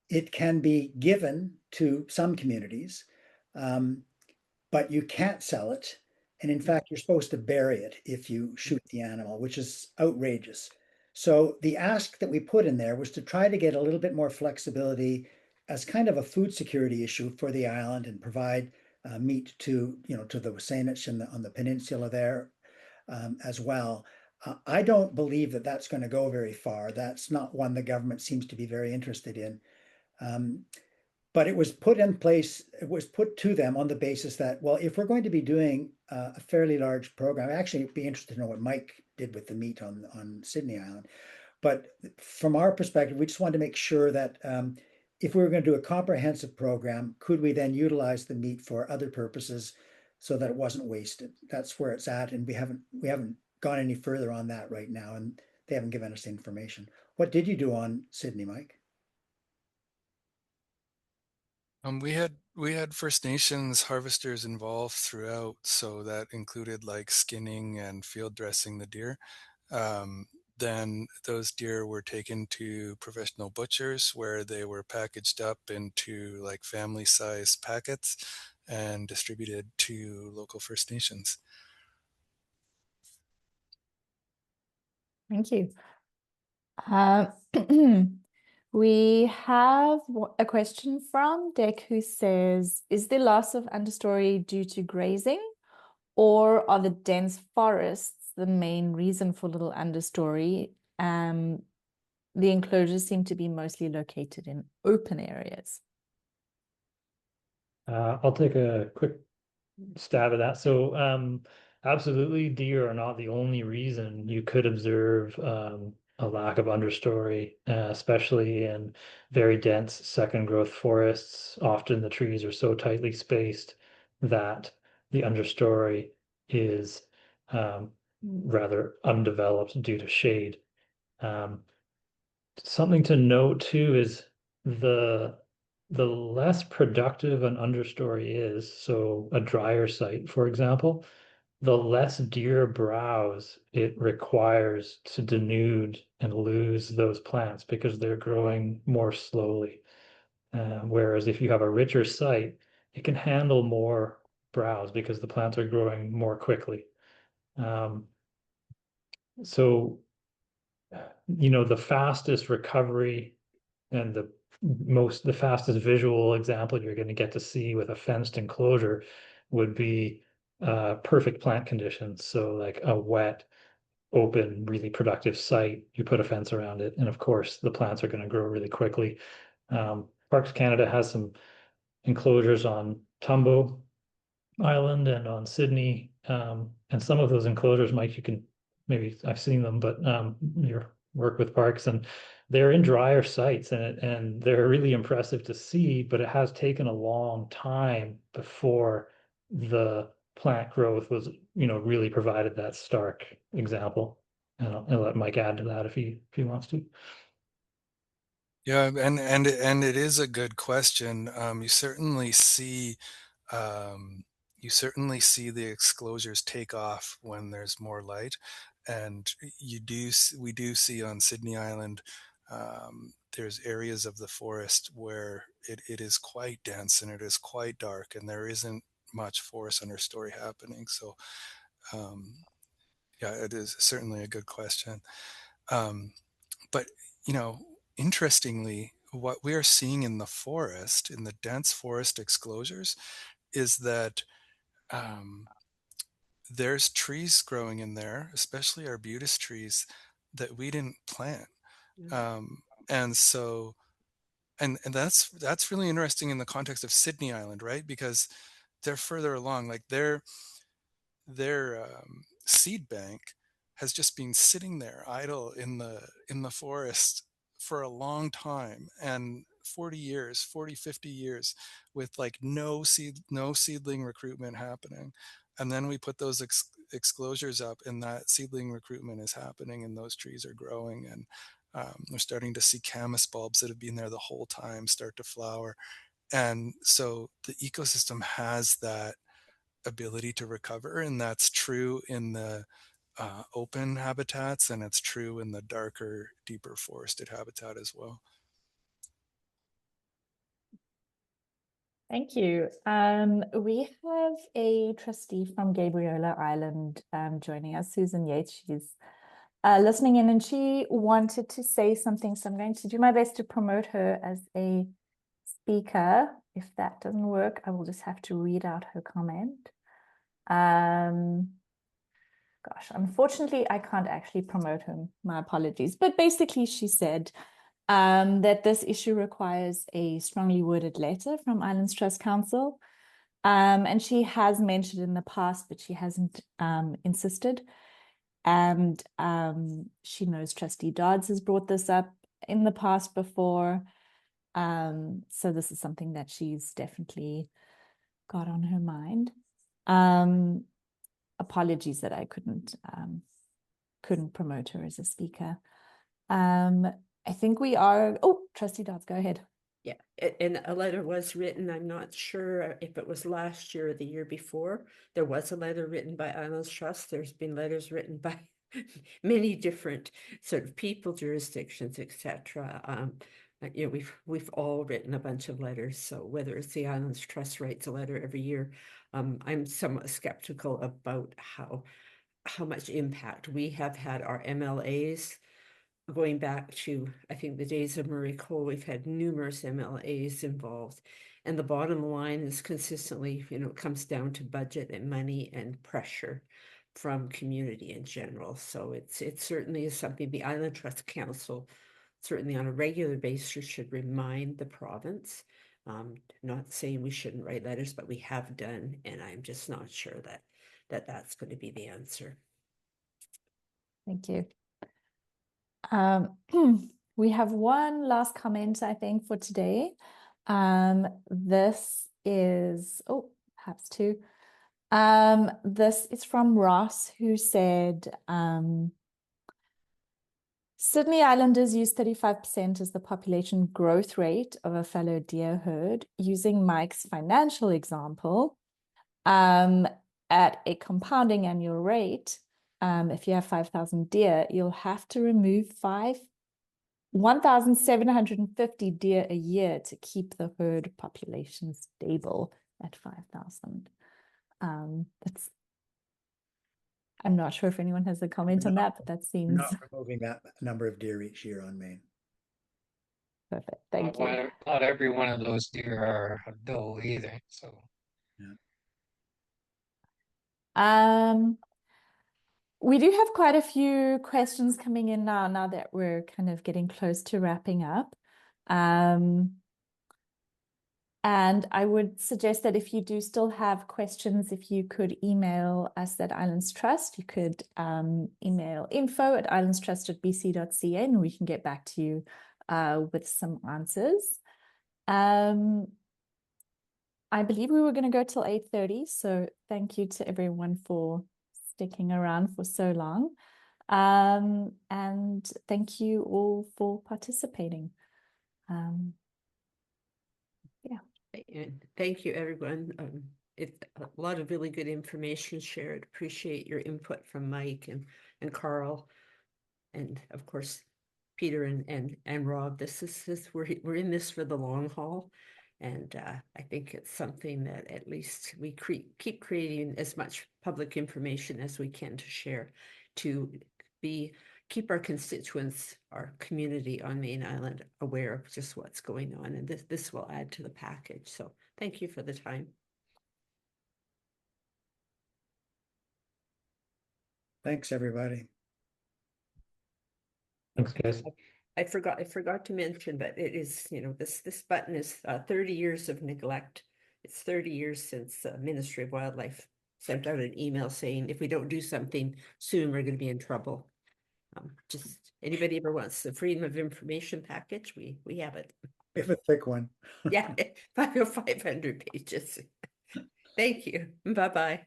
it can be given to some communities, but you can't sell it. And in fact, you're supposed to bury it if you shoot the animal, which is outrageous. So the ask that we put in there was to try to get a little bit more flexibility as kind of a food security issue for the island and provide meat to the Wasanich and on the peninsula there as well. I don't believe that that's going to go very far. That's not one the government seems to be very interested in. But it was put in place, it was put to them on the basis that, well, if we're going to be doing a fairly large program, actually it'd be interested to know what Mike did with the meat on Sydney Island. But from our perspective, we just wanted to make sure that if we were going to do a comprehensive program, could we then utilize the meat for other purposes so that it wasn't wasted? That's where it's at, and we haven't gone any further on that right now, and they haven't given us the information. What did you do on Sydney, Mike? We had First Nations harvesters involved throughout, so that included like skinning and field dressing the deer. Then those deer were taken to professional butchers where they were packaged up into like family-sized packets and distributed to local First Nations. Thank you. We have a question from Dick who says, is the loss of understory due to grazing, or are the dense forests the main reason for little understory? The enclosures seem to be mostly located in open areas. I'll take a quick stab at that. So, absolutely, deer are not the only reason you could observe a lack of understory, especially in very dense second growth forests. Often the trees are so tightly spaced that the understory is rather undeveloped due to shade. Something to note too is the less productive an understory is, so a drier site, for example, the less deer browse it requires to denude and lose those plants because they're growing more slowly. Whereas if you have a richer site, it can handle more browse because the plants are growing more quickly. So, the fastest recovery and the fastest visual example you're going to get to see with a fenced enclosure would be perfect plant conditions. So like a wet, open, really productive site, you put a fence around it, and of course the plants are going to grow really quickly. Parks Canada has some enclosures on Tumbo Island and on Sydney, and some of those enclosures, Mike, you can maybe I've seen them, but your work with parks, and they're in drier sites, and they're really impressive to see, but it has taken a long time before the plant growth was, really provided that stark example. And I'll let Mike add to that if he wants to. Yeah, and it is a good question. You certainly see the exclosures take off when there's more light, and we do see on Sydney Island, there's areas of the forest where it is quite dense and it is quite dark, and there isn't much forest understory happening. So, yeah, it is certainly a good question. But interestingly, what we are seeing in the forest, in the dense forest exclosures, is that there's trees growing in there, especially arbutus trees, that we didn't plant. And so, and that's really interesting in the context of Sydney Island, right? Because they're further along, like their seed bank has just been sitting there idle in the forest for a long time, and 50 years with like no seedling recruitment happening. And then we put those exclosures up, and that seedling recruitment is happening, and those trees are growing, and we're starting to see camas bulbs that have been there the whole time start to flower. And so the ecosystem has that ability to recover, and that's true in the open habitats, and it's true in the darker, deeper forested habitat as well. Thank you. We have a trustee from Gabriola Island joining us, Susan Yates. She's listening in, and she wanted to say something, so I'm going to do my best to promote her as a speaker. If that doesn't work, I will just have to read out her comment. gosh, unfortunately, I can't actually promote her. My apologies. But basically, she said that this issue requires a strongly worded letter from Islands Trust Council. And she has mentioned in the past, but she hasn't insisted. And she knows Trustee Dodds has brought this up in the past before. So this is something that she's definitely got on her mind. Apologies that I couldn't promote her as a speaker. I think we are, oh, Trustee Dodds, go ahead. Yeah, and a letter was written. I'm not sure if it was last year or the year before. There was a letter written by Islands Trust. There's been letters written by many different sort of people, jurisdictions, etc. You know, we've all written a bunch of letters. So whether it's the Islands Trust writes a letter every year, I'm somewhat skeptical about how much impact we have had. Our MLAs going back to, I think, the days of Murray Cole, we've had numerous MLAs involved. And the bottom line is consistently, you know, it comes down to budget and money and pressure from community in general. So it certainly is something the Island Trust Council, certainly on a regular basis, should remind the province. Not saying we shouldn't write letters, but we have done, and I'm just not sure that's going to be the answer. Thank you. We have one last comment, I think, for today. This is, oh, perhaps two. This is from Ross, who said, Sydney Islanders use 35% as the population growth rate of a fallow deer herd. Using Mike's financial example, at a compounding annual rate, if you have 5,000 deer, you'll have to remove 1,750 deer a year to keep the herd population stable at 5,000. That's, I'm not sure if anyone has a comment on that, but that seems Not removing that number of deer each year on Mayne. perfect. Thank you. Not every one of those deer are a doe either, so. We do have quite a few questions coming in now that we're kind of getting close to wrapping up. And I would suggest that if you do still have questions, if you could email us at Islands Trust, you could email info@islandstrust.bc.ca and we can get back to you with some answers. I believe we were going to go till 8:30, so thank you to everyone for sticking around for so long. And thank you all for participating. Yeah. And thank you, everyone. It's a lot of really good information shared. Appreciate your input from Mike and Carl, and of course Peter and Rob. This is we're in this for the long haul, and I think it's something that at least we keep creating as much public information as we can to share, to keep our constituents, our community on Mayne Island aware of just what's going on, and this will add to the package. So thank you for the time. Thanks, everybody. Thanks, guys. I forgot to mention, but it is, you know, this button is 30 years of neglect. It's 30 years since the Ministry of Wildlife sent out an email saying if we don't do something soon, we're going to be in trouble. Just anybody ever wants the Freedom of Information package, we have it. We have a thick one. Yeah, 500 pages. Thank you. Bye-bye.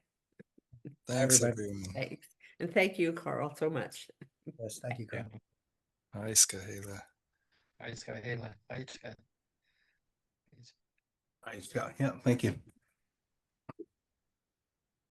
Thanks, everybody. everyone. Thanks. And thank you, Carl, so much. Yes, thank you, Carl. Hi, Skahela. Hi, Scott. Hey, hi, Scott. Yeah, thank you.